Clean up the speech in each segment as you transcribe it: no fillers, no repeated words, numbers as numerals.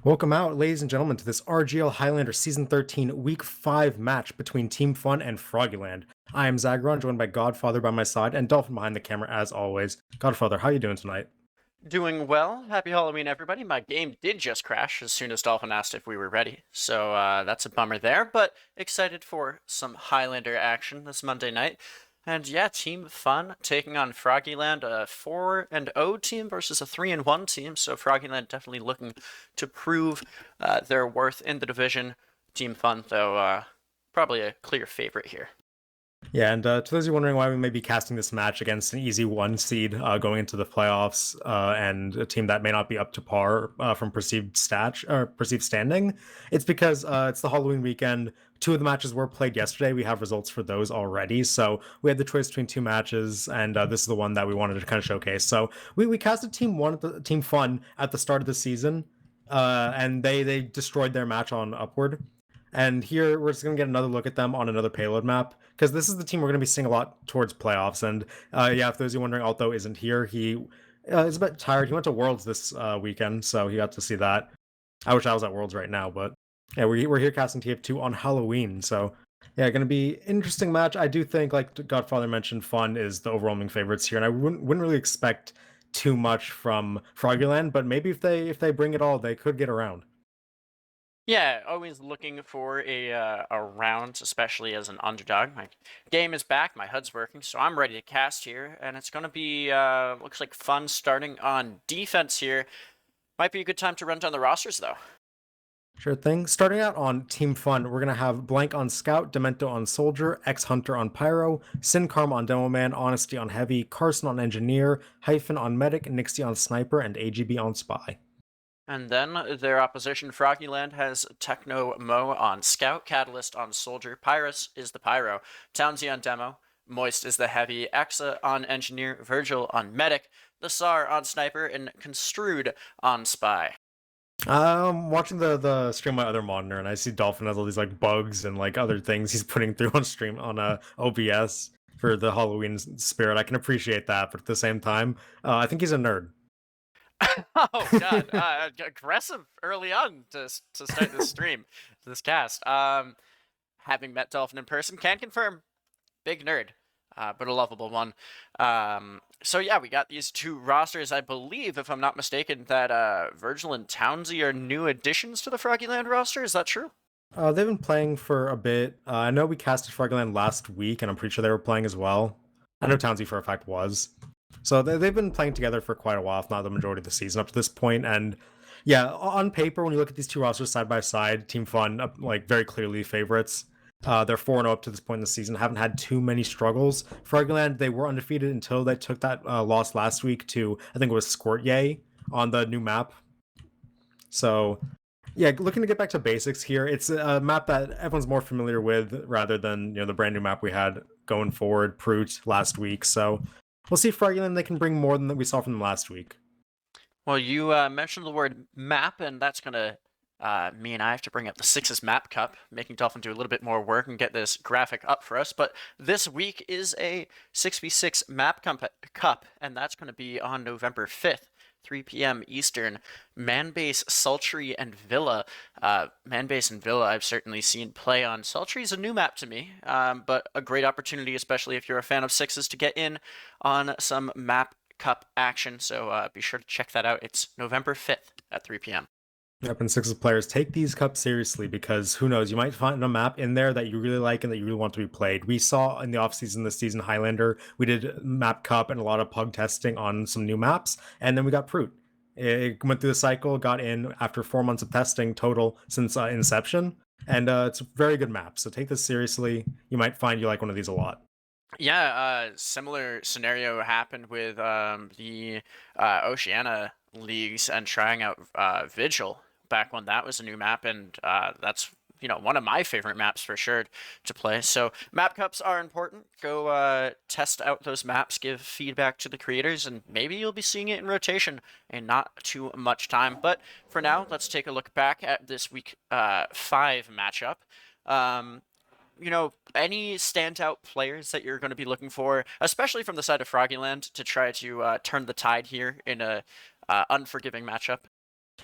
Welcome out, ladies and gentlemen, to this RGL Highlander Season 13 Week 5 match between Team Fun and Froggieland. I am Zagron, joined by Godfather by my side, and Dolphin behind the camera as always. Godfather, how you doing tonight? Doing well. Happy Halloween, everybody. My game did just crash as soon as Dolphin asked if we were ready, so that's a bummer there, but excited for some Highlander action this Monday night. And yeah, Team Fun taking on Froggieland, a 4-0 team versus a 3-1 team, so Froggieland definitely looking to prove their worth in the division. Team Fun, though, probably a clear favorite here. Yeah, and to those of you wondering why we may be casting this match against an easy one seed going into the playoffs and a team that may not be up to par from perceived perceived standing, it's because it's the Halloween weekend. Two of the matches were played yesterday. We have results for those already, so we had the choice between two matches, and this is the one that we wanted to kind of showcase. So we casted Team Fun at the start of the season, and they destroyed their match on Upward. And here we're just going to get another look at them on another payload map because this is the team we're going to be seeing a lot towards playoffs. And yeah, if those of you wondering, Alto isn't here. He is a bit tired. He went to Worlds this weekend, so he got to see that. I wish I was at Worlds right now, but yeah, we're here casting TF2 on Halloween. So yeah, going to be interesting match. I do think, like Godfather mentioned, Fun is the overwhelming favorites here, and I wouldn't really expect too much from Froggyland, but maybe if they bring it all, they could get around. Yeah, always looking for a round, especially as an underdog. My game is back, my HUD's working, so I'm ready to cast here, and it's gonna be looks like fun starting on defense here. Might be a good time to run down the rosters though. Sure thing. Starting out on Team Fun, we're going to have Blank on Scout, Demento on Soldier, X Hunter on Pyro, Sin Karma on Demo Man, Honesty on Heavy, Carson on Engineer, Hyphen on Medic, Nixie on Sniper, and AGB on Spy. And then their opposition, Froggieland, has Techno Mo on Scout, Catalyst on Soldier, Pyrus is the Pyro, Townsy on Demo, Moist is the Heavy, Exa on Engineer, Virgil on Medic, the SAR on Sniper, and Construed on Spy. I'm watching the stream on my other monitor, and I see Dolphin has all these like bugs and like other things he's putting through on stream on OBS for the Halloween spirit. I can appreciate that, but at the same time, I think he's a nerd. Oh god, aggressive early on to start this stream, this cast. Having met Dolphin in person, can confirm, big nerd, but a lovable one. So yeah, we got these two rosters. I believe, if I'm not mistaken, that Virgil and Townsy are new additions to the Froggyland roster. Is that true? They've been playing for a bit. I know we casted Frogland last week, and I'm pretty sure they were playing as well. I know Townsy for a fact was. So they've been playing together for quite a while, if not the majority of the season up to this point. And yeah, on paper, when you look at these two rosters side by side, Team Fun, like very clearly favorites. They're 4-0 up to this point in the season, haven't had too many struggles. Frogland, they were undefeated until they took that loss last week to, I think it was Squirtyay on the new map. So yeah, looking to get back to basics here. It's a map that everyone's more familiar with rather than the brand new map we had going forward, Proot, last week. So we'll see if Froggyland they can bring more than we saw from them last week. Well, you mentioned the word map, and that's gonna mean I have to bring up the Sixes Map Cup, making Dolphin do a little bit more work and get this graphic up for us. But this week is a 6v6 Map Cup, and that's going to be on November 5th. 3 p.m. Eastern. Manbase, Sultry, and Villa. Manbase and Villa I've certainly seen play on. Sultry is a new map to me, but a great opportunity, especially if you're a fan of Sixes, to get in on some Map Cup action. So be sure to check that out. It's November 5th at 3 p.m. Yep, and Sixes players take these cups seriously because who knows, you might find a map in there that you really like and that you really want to be played. We saw in the offseason this season Highlander, we did map cup and a lot of pug testing on some new maps, and then we got Proot. It went through the cycle, got in after 4 months of testing total since inception, and it's a very good map. So take this seriously. You might find you like one of these a lot. Yeah, similar scenario happened with the Oceania leagues and trying out Vigil back when that was a new map, and that's one of my favorite maps for sure to play. So map cups are important. Go test out those maps, give feedback to the creators, and maybe you'll be seeing it in rotation in not too much time. But for now, let's take a look back at this week 5 matchup. Any standout players that you're going to be looking for, especially from the side of Froggyland, to try to turn the tide here in a unforgiving matchup?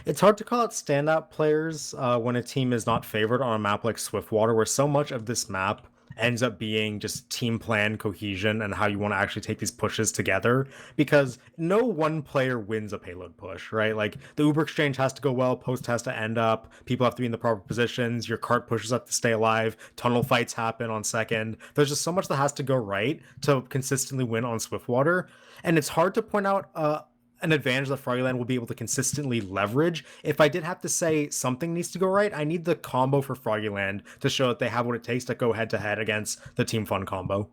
It's hard to call out standout players when a team is not favored on a map like Swiftwater, where so much of this map ends up being just team plan cohesion and how you want to actually take these pushes together. Because no one player wins a payload push, right? Like the Uber exchange has to go well, post has to end up, people have to be in the proper positions, your cart pushes have to stay alive, tunnel fights happen on second. There's just so much that has to go right to consistently win on Swiftwater. And it's hard to point out an advantage that Froggieland will be able to consistently leverage. If I did have to say something needs to go right, I need the combo for Froggieland to show that they have what it takes to go head to head against the Team Fun combo.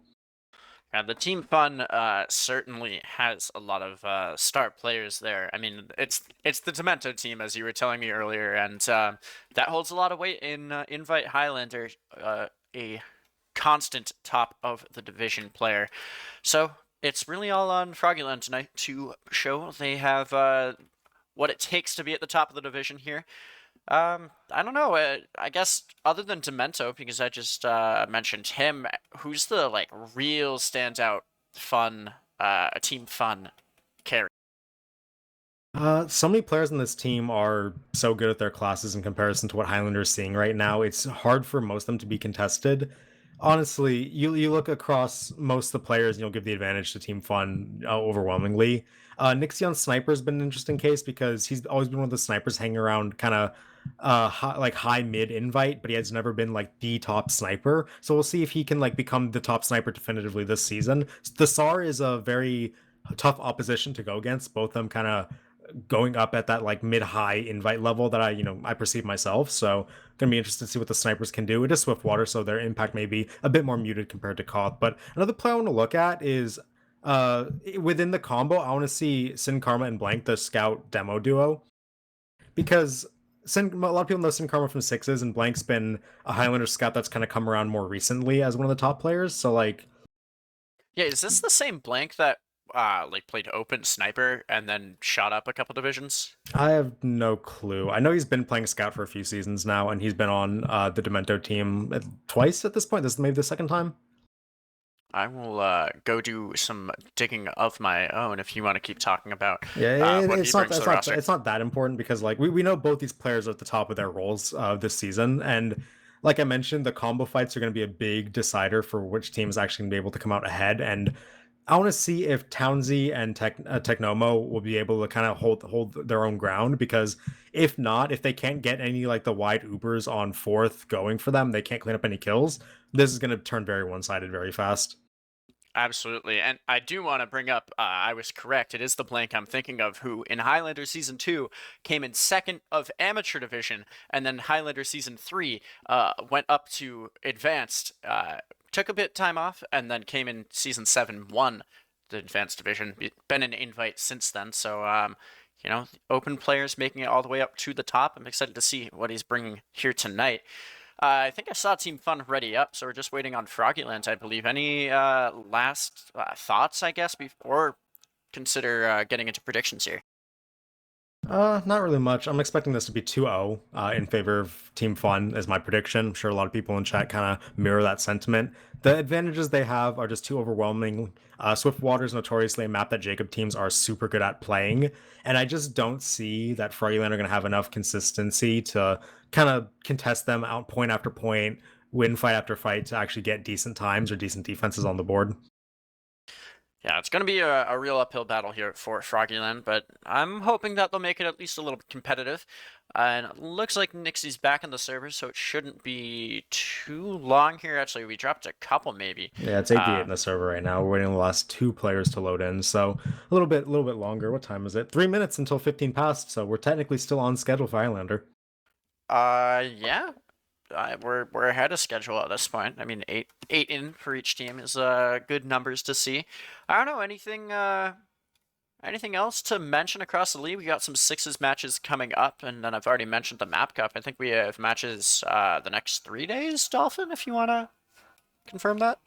The Team Fun certainly has a lot of star players there. I mean, it's the Demento team, as you were telling me earlier, and that holds a lot of weight in Invite Highlander, a constant top of the division player. So it's really all on Froggieland tonight to show they have what it takes to be at the top of the division here. I don't know. I guess other than Demento, because I just mentioned him, who's the like real standout fun, team fun carry? So many players in this team are so good at their classes in comparison to what Highlander's seeing right now. It's hard for most of them to be contested. Honestly, you look across most of the players and you'll give the advantage to Team Fun overwhelmingly. Nixion Sniper's been an interesting case because he's always been one of the snipers hanging around kind of like high mid invite, but he has never been like the top sniper. So we'll see if he can like become the top sniper definitively this season. The SAR is a very tough opposition to go against. Both of them kind of going up at that like mid-high invite level that I perceive myself. So gonna be interested to see what the snipers can do. It is Swiftwater, so their impact may be a bit more muted compared to Koth. But another play I want to look at is within the combo, I want to see Sin Karma and Blank, the scout demo duo, because a lot of people know Sin Karma from sixes, and Blank's been a Highlander scout that's kind of come around more recently as one of the top players. So like, Yeah, is this the same Blank that like played open sniper and then shot up a couple divisions? I have no clue. I know he's been playing scout for a few seasons now, and he's been on the Demento team twice at this point. This is maybe the second time. I will go do some digging of my own if you want to keep talking about Yeah, what he it's not brings to it's the not roster. it's not that important because like we know both these players are at the top of their roles this season, and like I mentioned, the combo fights are going to be a big decider for which team is actually going to be able to come out ahead. And I want to see if Townsy and Technomo will be able to kind of hold their own ground, because if not, if they can't get any like the wide Ubers on fourth going for them, they can't clean up any kills. This is going to turn very one sided very fast. Absolutely. And I do want to bring up, I was correct. It is the Blank I'm thinking of, who in Highlander Season 2 came in second of Amateur Division, and then Highlander Season 3 went up to Advanced, took a bit time off, and then came in Season 7, won the Advanced Division. Been an invite since then, so, open players making it all the way up to the top. I'm excited to see what he's bringing here tonight. I think I saw Team Fun ready up, so we're just waiting on Froggieland, I believe. Any last thoughts, I guess, before consider getting into predictions here? Not really much. I'm expecting this to be 2-0 in favor of Team Fun as my prediction. I'm sure a lot of people in chat kind of mirror that sentiment. The advantages they have are just too overwhelming. Swiftwater is notoriously a map that Jacob teams are super good at playing, and I just don't see that Froggieland are going to have enough consistency to kind of contest them out point after point, win fight after fight to actually get decent times or decent defenses on the board. Yeah, it's going to be a real uphill battle here for Froggieland, but I'm hoping that they'll make it at least a little bit competitive. And it looks like Nixie's back on the server, so it shouldn't be too long here. Actually, we dropped a couple, maybe. Yeah, it's 8v8 in the server right now. We're waiting on the last two players to load in, so a little bit longer. What time is it? 3 minutes until 15 past, so we're technically still on schedule for Highlander. Yeah, we're ahead of schedule at this point. I mean, eight in for each team is good numbers to see. I don't know anything else to mention across the league. We got some sixes matches coming up, and then I've already mentioned the map cup. I think we have matches the next 3 days. Dolphin, if you wanna confirm that.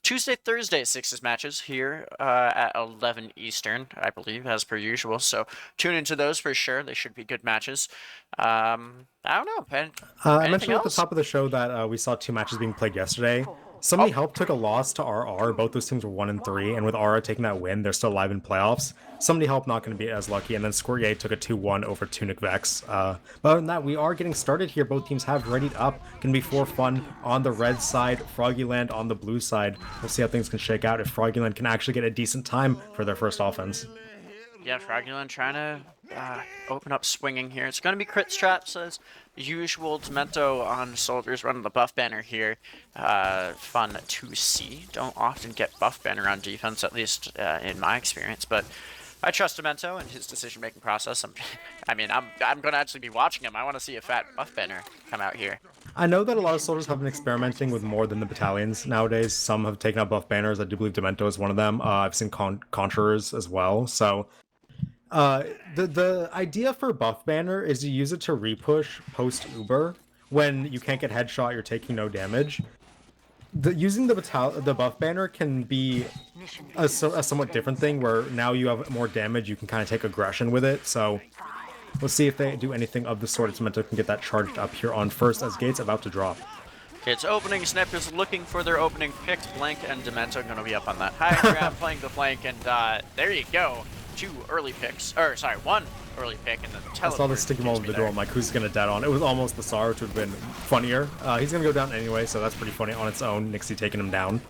Tuesday, Thursday, sixes matches here at 11 Eastern, I believe, as per usual. So tune into those for sure. They should be good matches. I don't know, Ben. I mentioned Anything at the else? top of the show that we saw two matches being played yesterday. Somebody Help took a loss to RR. Both those teams were 1 and 3, and with RR taking that win, they're still alive in playoffs. Somebody Help not going to be as lucky, and then Squirtier took a 2-1 over Tunic Vex. But other than that, we are getting started here. Both teams have readied up. Can be for fun on the red side, Froggieland on the blue side. We'll see how things can shake out if Froggieland can actually get a decent time for their first offense. Yeah, Froggieland trying to open up swinging here. It's going to be crit straps as usual. Demento on soldiers running the buff banner here. Fun to see. Don't often get buff banner on defense, at least in my experience, but I trust Demento and his decision-making process. I'm going to actually be watching him. I want to see a fat buff banner come out here. I know that a lot of soldiers have been experimenting with more than the battalions nowadays. Some have taken out buff banners. I do believe Demento is one of them. I've seen Conjurers as well. So the idea for buff banner is you use it to repush post Uber when you can't get headshot, you're taking no damage. Using the buff banner can be a somewhat different thing where now you have more damage, you can kind of take aggression with it. So we'll see if they do anything of the sort. It's meant to can get that charged up here on first as Gate's about to drop. Okay, it's opening. Snipers looking for their opening picks. Blank and Demento going to be up on that high ground, playing the flank, and there you go. 2 early picks, or sorry, 1 early pick, and then I saw the sticky ball of the door. I'm like, who's gonna dead on? It was almost the SAR, which would have been funnier. He's gonna go down anyway, so that's pretty funny on its own. Nixie taking him down.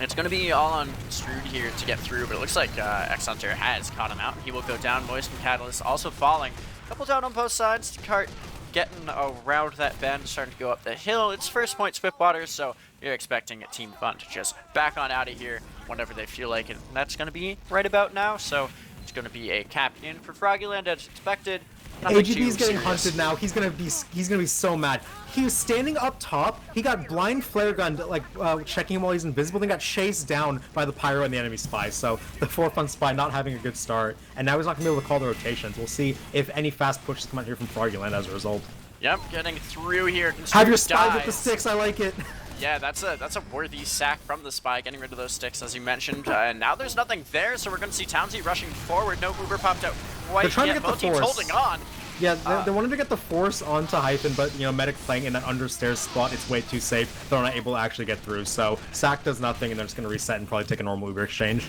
And it's going to be all on Screwed here to get through, but it looks like X-Hunter has caught him out. He will go down. Moist and Catalyst also falling. Couple down on both sides. Cart getting around that bend, starting to go up the hill. It's first point Swiftwater, so you're expecting a Team Fun to just back on out of here whenever they feel like it. And that's going to be right about now, so it's going to be a cap in for Froggieland as expected. AGB's getting hunted now. He's gonna be so mad. He was standing up top. He got blind flare gun, like checking him while he's invisible. Then got chased down by the pyro and the enemy spy. So the 4-Fun spy not having a good start, and now he's not gonna be able to call the rotations. We'll see if any fast pushes come out here from Froggieland as a result. Yep, getting through here. Have your spy with the sticks. I like it. Yeah, that's a worthy sack from the spy, getting rid of those sticks, as you mentioned. And now there's nothing there, so we're going to see Townsy rushing forward. No Uber popped out quite yet. They're trying to get Both the teams force. holding on. Yeah, they wanted to get the force onto Hyphen, but, you know, Medic playing in that understairs spot, it's way too safe. They're not able to actually get through, so Sack does nothing, and they're just going to reset and probably take a normal Uber exchange.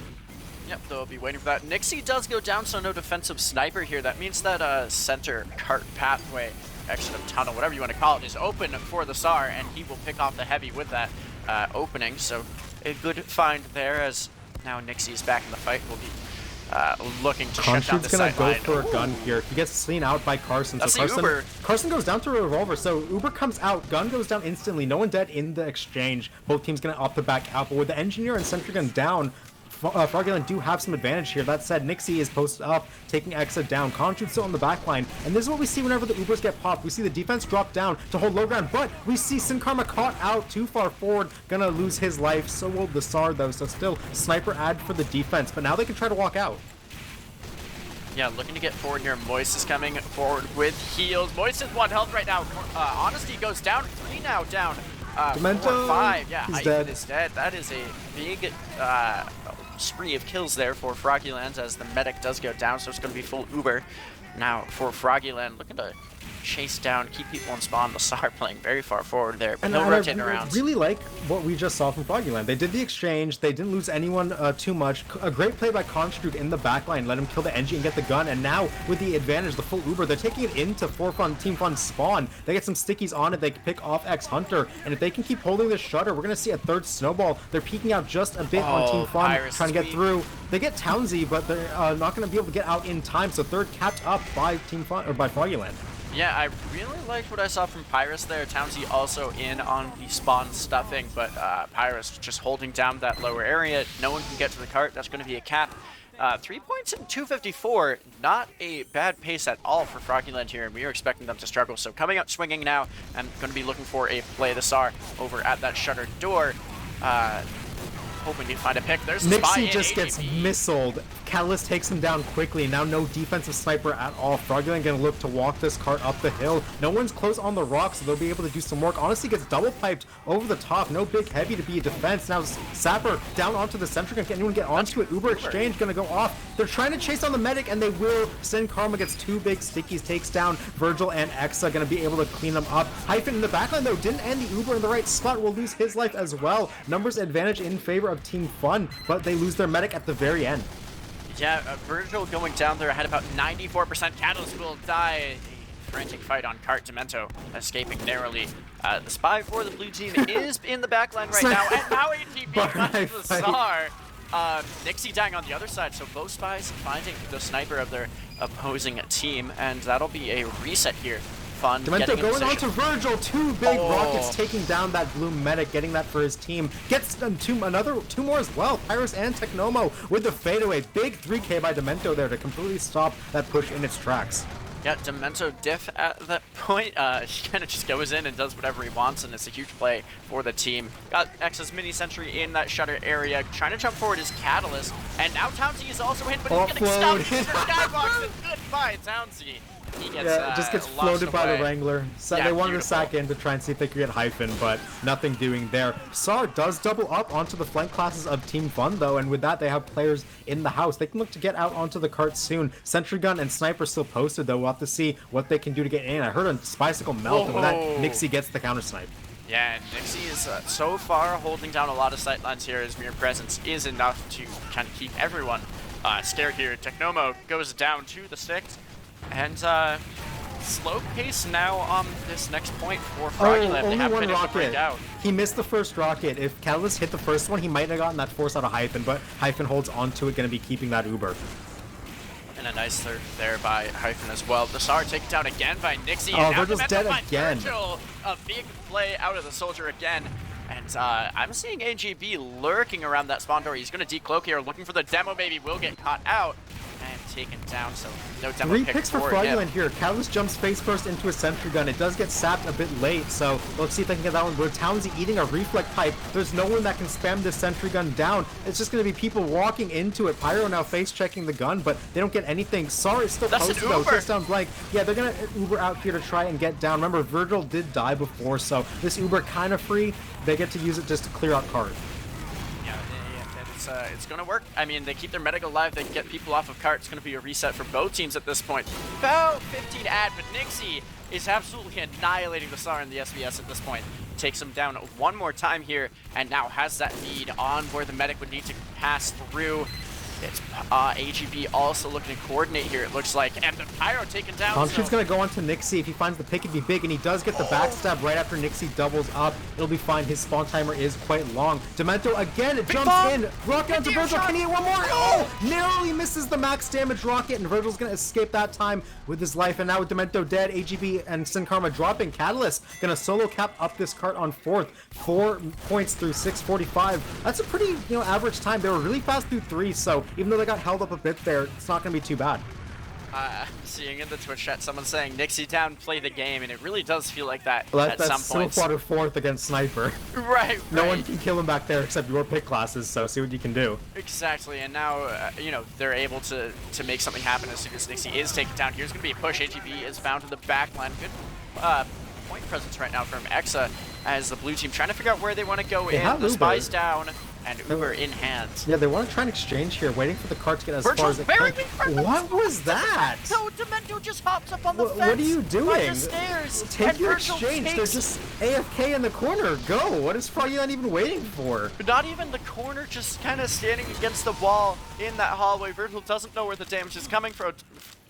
Yep, they'll be waiting for that. Nixie does go down, so no defensive sniper here. That means that center cart pathway, exit of tunnel, whatever you want to call it, is open for the SAR, and he will pick off the heavy with that opening. So a good find there, as now Nixie is back in the fight. Will be looking to shut down the sideline. Gonna go for a gun here. He gets seen out by Carson. That's so Carson goes down to a revolver. So Uber comes out. Gun goes down instantly. No one dead in the exchange. Both teams gonna opt to back out. But with the engineer and sentry gun down, Froggieland do have some advantage here. That said, Nixie is posted up, taking Exa down. Conchude's still on the back line. And this is what we see whenever the Ubers get popped. We see the defense drop down to hold low ground, but we see Sin Karma caught out too far forward, gonna lose his life. So will the SAR though, so still sniper ad for the defense, but now they can try to walk out. Yeah, looking to get forward here. Moist is coming forward with heals. Moist is 1 health right now. Honesty goes down. 3 now down. Demento, 5. Yeah, he's Hyphen is dead. That is a big spree of kills there for Froggieland, as the medic does go down, so it's going to be full Uber now for Froggieland. Looking to chase down, keep people in spawn. The SAR playing very far forward there, but no rotating around. I really like what we just saw from Froggieland. They did the exchange. They didn't lose anyone too much. A great play by Conchude in the backline. Let him kill the engine and get the gun. And now with the advantage, the full Uber, they're taking it into 4-Fun, Team Fun spawn. They get some stickies on it. They can pick off X-Hunter. And if they can keep holding this shutter, we're going to see a third snowball. They're peeking out just a bit on Team Fun, trying to get through. They get Townsy, but they're not going to be able to get out in time. So third capped up by Team Fun, or by Froggieland. Yeah, I really liked what I saw from Pyrus there. Townsy also in on the spawn stuffing, but Pyrus just holding down that lower area. No one can get to the cart. That's going to be a cap. 3 points in 254. Not a bad pace at all for Froggieland here, and we are expecting them to struggle. So coming up swinging now, and going to be looking for a play the SAR over at that shuttered door. hoping to find a pick. There's the spy Nixie in just gets AGB. missiled. Catalyst takes him down quickly. Now no defensive sniper at all. Froggieland gonna look to walk this cart up the hill. No one's close on the rock, so they'll be able to do some work. Honestly, gets double piped over the top. No big heavy to be a defense. Now Sapper down onto the center. Can anyone get onto it? Uber exchange gonna go off. They're trying to chase on the medic, and they will. Sin Karma gets two big stickies, takes down Virgil and Exa. Gonna be able to clean them up. Hyphen in the backline though didn't end the Uber in the right spot. Will lose his life as well. Numbers advantage in favor of Team Fun, but they lose their medic at the very end. Yeah, Virgil going down there had about 94%. Catalyst will die. A frantic fight on cart. Demento escaping narrowly. The spy for the blue team is in the backline right now, and now AGB finds the Tsar. Nixie dying on the other side, so both spies finding the sniper of their opposing team, and that'll be a reset here. Fun. Demento going on to Virgil. Two big rockets taking down that blue medic, getting that for his team. Gets two more as well. Pyrus and Technomo with the fadeaway. Big 3K by Demento there to completely stop that push in its tracks. Yeah, Demento diff at that point. He kind of just goes in and does whatever he wants, and it's a huge play for the team. Got X's mini sentry in that shutter area, trying to jump forward his Catalyst, and now Townsy is also in, but he's getting stuck in the skybox, and goodbye, Townsy. He gets, just gets floated by the Wrangler. So yeah, they wanted beautiful. to sack in to try and see if they could get Hyphen, but nothing doing there. SAR does double up onto the flank classes of Team Fun, though, and with that, they have players in the house. They can look to get out onto the cart soon. Sentry Gun and Sniper still posted, though. We'll have to see what they can do to get in. I heard a Bicycle melt, and with that, Nixie gets the counter snipe. Yeah, Nixie is so far holding down a lot of sightlines here. His mere presence is enough to kind of keep everyone scared here. Technomo goes down to the sticks, and slow pace now on this next point for Froggieland. They haven't been able to break out. He missed the first rocket. If Catalyst hit the first one, he might have gotten that force out of Hyphen, but Hyphen holds onto it, going to be keeping that Uber. And a nice third there by Hyphen as well. The SAR taken down again by Nixie. Oh, Virgil's dead again. Virgil, a big play out of the soldier again. And I'm seeing AGB lurking around that spawn door. He's going to decloak here, looking for the demo. Maybe will get caught out and taken down. So no demo Three pick picks for Froggieland here. Catalyst jumps face first into a sentry gun. It does get sapped a bit late, so let's see if they can get that one. But Townsy eating a reflect pipe. There's no one that can spam this sentry gun down. It's just going to be people walking into it. Pyro now face checking the gun, but they don't get anything. SAR is still posted though. Just down blank. Yeah, they're going to Uber out here to try and get down. Remember, Virgil did die before, so this Uber kind of free. They get to use it just to clear out cart. It's going to work. I mean, they keep their medic alive. They get people off of cart. It's going to be a reset for both teams at this point. About 15 ad, but Nixie is absolutely annihilating the SAR in the SBS at this point. Takes him down one more time here, and now has that lead on where the medic would need to pass through. It's AGB also looking to coordinate here, it looks like. And the Pyro taken down. Conchu's going to go on to Nixie. If he finds the pick, it'd be big. And he does get the backstab right after Nixie doubles up. It'll be fine. His spawn timer is quite long. Demento again jumps in. Rocket onto Virgil. Can he hit one more? Oh! Narrowly misses the max damage rocket. And Virgil's going to escape that time with his life. And now with Demento dead, AGB and Sin Karma dropping. Catalyst going to solo cap up this cart on fourth. 4 points through 6:45. That's a pretty, average time. They were really fast through 3. So even though they got held up a bit there, it's not going to be too bad. Seeing in the Twitch chat someone saying Nixie down, play the game, and it really does feel like that at that's some points. Silverwater fourth against Sniper. Right. No one can kill him back there except your pick classes, so see what you can do. Exactly, and now, they're able to make something happen as soon as Nixie is taken down. Here's going to be a push. AGB is bound to the back line. Good point presence right now from Exa as the blue team trying to figure out where they want to go in. The spy's down. And Uber in hand. Yeah, they want to try and exchange here, waiting for the cart to get as far as it can. What was that? No, Demento just hops up on the fence. What are you doing? By the stairs. Take your exchange. They're just AFK in the corner. Go. What is Froggieland even waiting for? Not even the corner, just kind of standing against the wall in that hallway. Virgil doesn't know where the damage is coming from.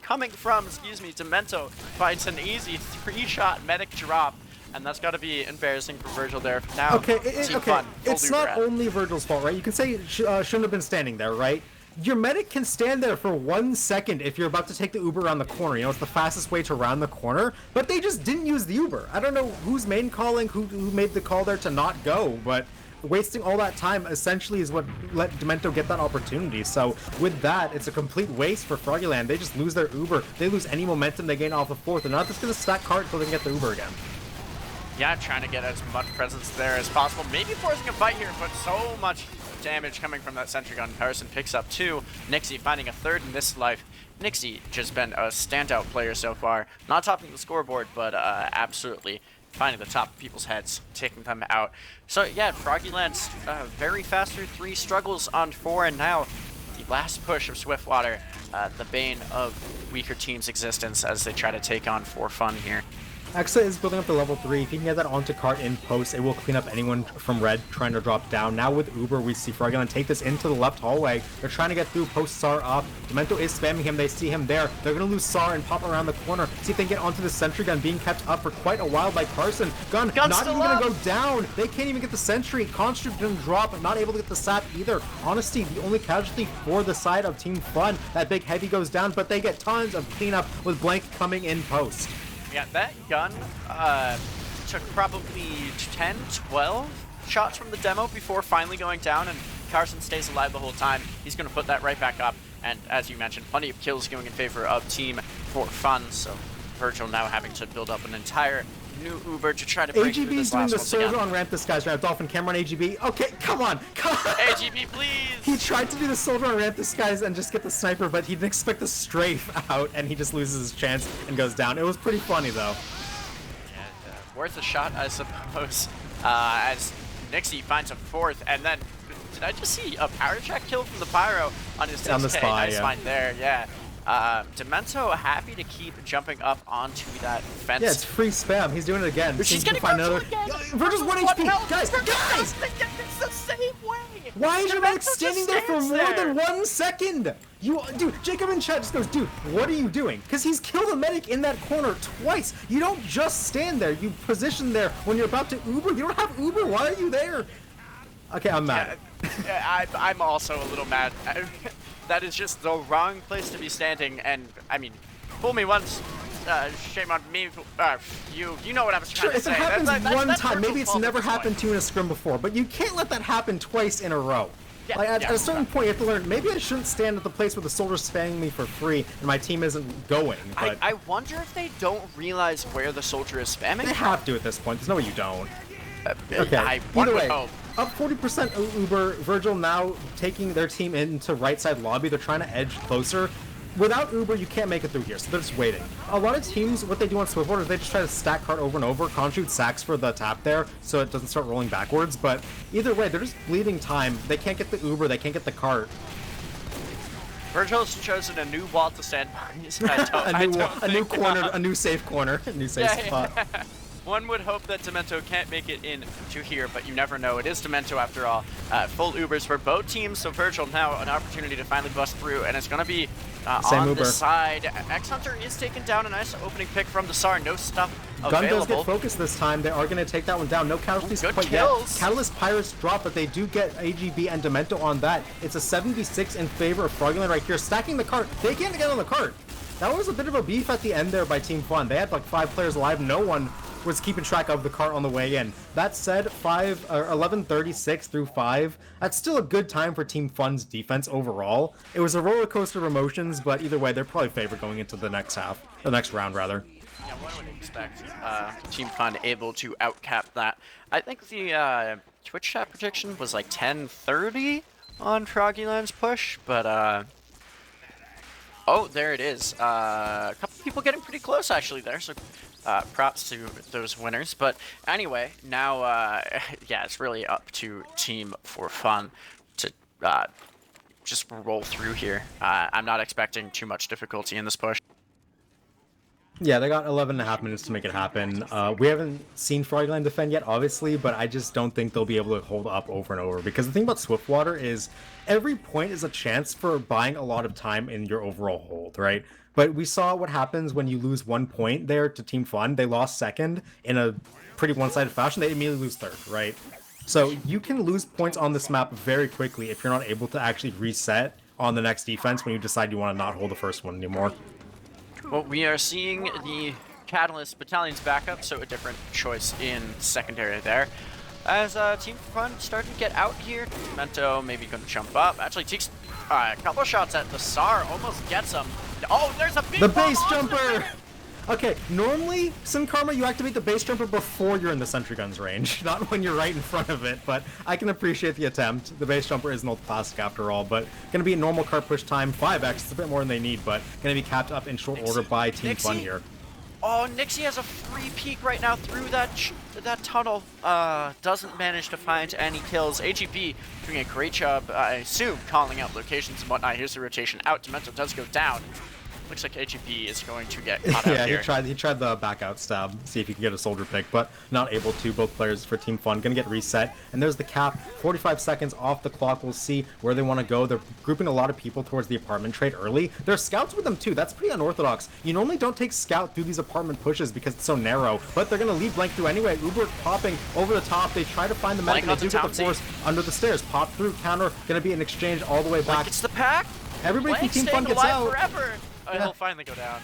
Demento finds an easy 3-shot medic drop. And that's got to be embarrassing for Virgil there. Now, it's not only Virgil's fault, right? You can say shouldn't have been standing there, right? Your medic can stand there for 1 second if you're about to take the Uber around the corner. It's the fastest way to round the corner. But they just didn't use the Uber. I don't know who's main calling, who made the call there to not go, but wasting all that time essentially is what let Demento get that opportunity. So with that, it's a complete waste for Froggieland. They just lose their Uber. They lose any momentum they gain off the fourth. They're not just going to stack cart until they can get the Uber again. Yeah, trying to get as much presence there as possible. Maybe forcing a fight here, but so much damage coming from that sentry gun. Carson picks up 2. Nixie finding a 3rd in this life. Nixie just been a standout player so far. Not topping the scoreboard, but absolutely finding the top of people's heads, taking them out. So yeah, Froggieland's very fast through 3, struggles on 4, and now the last push of Swiftwater, the bane of weaker teams' existence as they try to take on For Fun here. Exa is building up to level 3. If he can get that onto cart in post, it will clean up anyone from red trying to drop down. Now with Uber, we see Froggieland take this into the left hallway. They're trying to get through, post SAR up. Demento is spamming him. They see him there. They're going to lose SAR and pop around the corner. See if they can get onto the sentry gun, being kept up for quite a while by Carson. Gun's not even going to go down. They can't even get the sentry. Construct didn't drop, not able to get the sap either. Honesty, the only casualty for the side of Team Fun. That big heavy goes down, but they get tons of cleanup with Blank coming in post. Yeah, that gun took probably 10, 12 shots from the demo before finally going down, and Carson stays alive the whole time. He's going to put that right back up, and as you mentioned, plenty of kills going in favor of Team For Fun, so Virgil now having to build up an entire new Uber to try to break through this last doing the once soldier again. on ramp disguise right now. Dolphin camera on AGB. Okay, come on. AGB, please! He tried to do the soldier on ramp disguise and just get the sniper, but he didn't expect the strafe out, and he just loses his chance and goes down. It was pretty funny, though. Yeah, worth a shot, I suppose, as Nixie finds a 4th, and then, did I just see a power check kill from the Pyro on his 6K? On the spy, nice yeah. find there, yeah. Demento happy to keep jumping up onto that fence. Yeah, it's free spam. He's doing it again. She's Seems getting to find Virgil another. again. Virgil's 1 What HP. else? Guys! It's the same way. Why is your man Demento standing just there for stands more there. than 1 second? Dude, Jacob in chat just goes, dude, what are you doing? Because he's killed a medic in that corner twice. You don't just stand there. You position there when you're about to Uber. You don't have Uber. Why are you there? Okay, I'm mad. Yeah, I'm also a little mad. That is just the wrong place to be standing, and I mean, fool me once, shame on me. You know what I was trying to If say. it happens one time, maybe it's never happened happened to you in a scrim before, but you can't let that happen twice in a row. Yeah, Like, at yeah, a certain point, you have to learn, maybe I shouldn't stand at the place where the soldier's spamming me for free and my team isn't going, but I wonder if they don't realize where the soldier is spamming. they have to at this point. There's no way you don't. Okay, I one either would way, hope. up 40% Uber. Virgil now taking their team into right side lobby. They're trying to edge closer. Without Uber, you can't make it through here, so they're just waiting. A lot of teams, what they do on Swiftwater is they just try to stack cart over and over. Contribute sacks for the tap there, so it doesn't start rolling backwards. But either way, they're just bleeding time. They can't get the Uber, they can't get the cart. Virgil's chosen a new wall to stand by. a new corner, a new safe corner, a new safe spot. Yeah. One would hope that Demento can't make it in to here, but you never know. It is Demento after all. Full Ubers for both teams, so Virgil now an opportunity to finally bust through, and it's going to be on Uber. the side. X-Hunter is taken down, a nice opening pick from the SAR, no stuff Gun available. does get focused this time. They are going to take that one down. No casualties Good quite kills. yet. Catalyst Pirates drop, but they do get AGB and Demento on that. It's a 76 in favor of Froggieland right here. Stacking the cart. They can't get on the cart. That was a bit of a beef at the end there by Team Fun. They had like 5 players alive. No one was keeping track of the cart on the way in. That said, 11:36 through 5. That's still a good time for Team Fun's defense overall. It was a roller coaster of emotions, but either way, they're probably favored going into the next round rather. Yeah, one would expect Team Fun able to outcap that. I think the Twitch chat prediction was like 10:30 on Froggieland's push, but oh, there it is. A couple people getting pretty close actually there, so props to those winners. But anyway, now yeah, it's really up to Team For Fun to just roll through here. I'm not expecting too much difficulty in this push. Yeah, they got 11.5 minutes to make it happen. We haven't seen Froggieland defend yet, obviously, but I just don't think they'll be able to hold up over and over. Because the thing about Swiftwater is every point is a chance for buying a lot of time in your overall hold, right? But we saw what happens when you lose 1 point there to Team Fun. They lost second in a pretty one-sided fashion. They immediately lose third, right? So you can lose points on this map very quickly if you're not able to actually reset on the next defense when you decide you want to not hold the first one anymore. Well, we are seeing the Catalyst Battalion's backup, so a different choice in secondary there. As Team Fun starting to get out here, Demento maybe going to jump up. Actually takes a couple shots at the SAR, almost gets him. Oh, there's a big The bomb base onto jumper! Okay, normally, Sin Karma, you activate the base jumper before you're in the sentry gun's range, not when you're right in front of it, but I can appreciate the attempt. The base jumper is an old classic after all, but gonna be a normal card push time, 5x, it's a bit more than they need, but gonna be capped up in short order by Team Fun here. Oh, Nixie has a free peek right now through that tunnel. Doesn't manage to find any kills. AGB doing a great job, I assume, calling out locations and whatnot. Here's the rotation out. Demento does go down. Looks like AGB is going to get caught out here. Yeah, he tried the back out stab, see if he could get a soldier pick, but not able to. Both players for Team Fun gonna get reset, and there's the cap. 45 seconds off the clock. We'll see where they want to go. They're grouping a lot of people towards the apartment trade early. There are scouts with them too. That's pretty unorthodox. You normally don't take scout through these apartment pushes because it's so narrow, but they're gonna leave blank through anyway. Uber popping over the top. They try to find the medic, and they do get the force under the stairs. Pop through, counter, gonna be an exchange all the way back. It's the pack. Everybody from Team Fun gets out. Forever. He'll finally go down.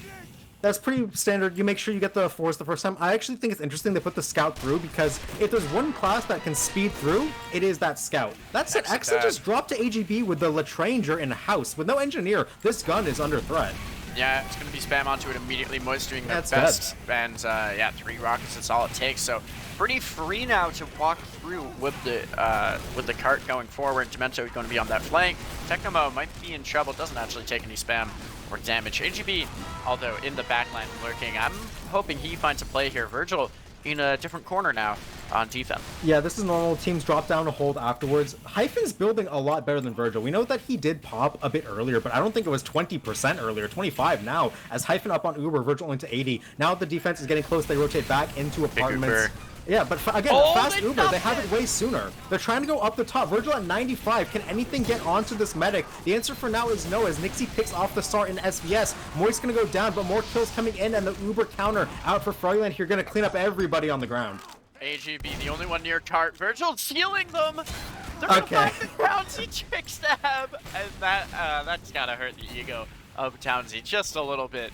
That's pretty standard. You make sure you get the force the first time. I actually think it's interesting they put the scout through because if there's one class that can speed through, it is that scout. That said, Exa just dropped to AGB with the Latranger in a house. With no engineer, this gun is under threat. Yeah, it's going to be spam onto it immediately. Moist doing their best. And yeah, 3 rockets, that's all it takes. So pretty free now to walk through with the cart going forward. Demento is going to be on that flank. Technomo might be in trouble. Doesn't actually take any spam or damage. AGB, although in the backline lurking, I'm hoping he finds a play here. Virgil in a different corner now on defense. Yeah, this is normal. Teams drop down to hold afterwards. Hyphen's building a lot better than Virgil. We know that he did pop a bit earlier, but I don't think it was 20% earlier, 25 now. As Hyphen up on Uber, Virgil into 80. Now the defense is getting close. They rotate back into apartments. Yeah, but again, fast Uber, they have it way sooner. They're trying to go up the top. Virgil at 95. Can anything get onto this medic? The answer for now is no, as Nixie picks off the start in SVS. Moist gonna go down, but more kills coming in, and the Uber counter out for Froggieland here, gonna clean up everybody on the ground. AGB, the only one near cart. Virgil stealing them! They're gonna find the Townsy trick stab! And that's gotta hurt the ego of Townsy just a little bit.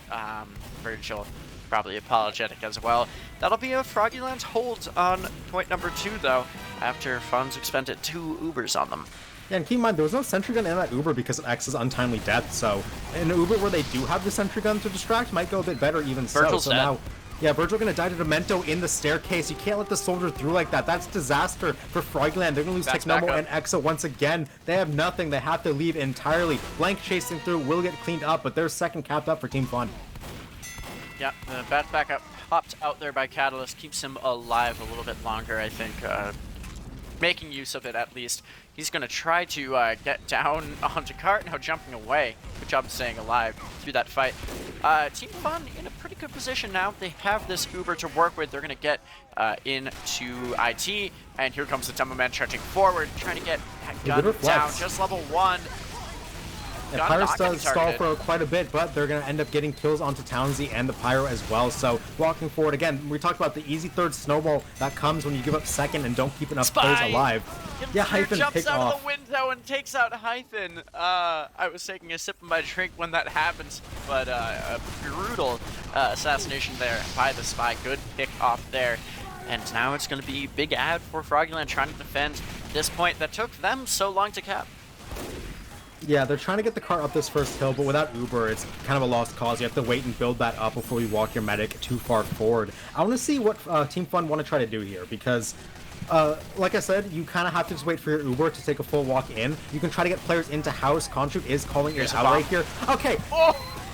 Virgil probably apologetic as well. That'll be a Froggieland hold on point number 2 though, after funds expended 2 Ubers on them. Yeah, and keep in mind, there was no sentry gun in that Uber because of X's untimely death, so an Uber where they do have the sentry gun to distract might go a bit better even Virgil's so. Dead. Now, yeah, Virgil gonna die to Demento in the staircase. You can't let the soldier through like that. That's disaster for Froggieland. They're gonna lose Technomo and Exa once again. They have nothing. They have to leave entirely. Blank chasing through will get cleaned up, but they're second capped up for Team Fun. Yeah, the bat backup popped out there by Catalyst keeps him alive a little bit longer, I think. Making use of it at least. He's going to try to get down onto cart, now jumping away. Good job of staying alive through that fight. Team Fun in a pretty good position now. They have this Uber to work with. They're going to get into IT, and here comes the Demo Man charging forward, trying to get that gun down. Just level 1. And Pyro does stall for quite a bit, but they're going to end up getting kills onto Townsy and the Pyro as well. So walking forward, again, we talked about the easy third snowball that comes when you give up second and don't keep enough plays alive. Yeah, Hyphen jumps out of the window and takes out Hyphen. I was taking a sip of my drink when that happens, but a brutal assassination there by the Spy. Good pick off there. And now it's going to be big ad for Froggieland trying to defend this point that took them so long to cap. Yeah, they're trying to get the cart up this first hill, but without Uber, it's kind of a lost cause. You have to wait and build that up before you walk your medic too far forward. I want to see what Team Fun want to try to do here, because like I said, you kind of have to just wait for your Uber to take a full walk in. You can try to get players into house. Controot is calling yours out right here. Okay.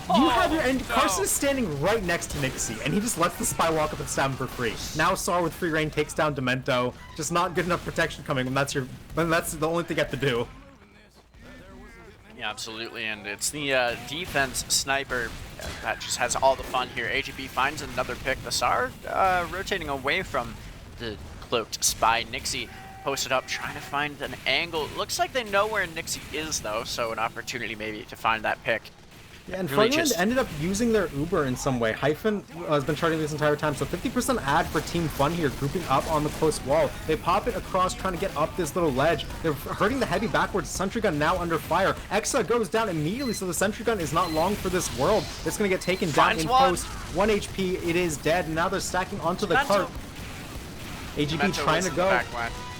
You have your end. No. Carson is standing right next to Nixie, and he just lets the Spy walk up and stab him for free. Now Sar with free reign takes down Demento. Just not good enough protection coming when that's the only thing you have to do. Yeah, absolutely, and it's the defense sniper that just has all the fun here. AGB finds another pick. The Sar rotating away from the cloaked Spy. Nixie posted up, trying to find an angle. Looks like they know where Nixie is, though, so an opportunity maybe to find that pick. Yeah, and really Froggieland ended up using their Uber in some way. Hyphen has been charging this entire time, so 50% ad for Team Fun here, grouping up on the close wall. They pop it across, trying to get up this little ledge. They're hurting the heavy backwards. Sentry gun now under fire. Exa goes down immediately, so the sentry gun is not long for this world. It's going to get taken down in post. 1 HP, it is dead. Now they're stacking onto the cart. AGB trying to go.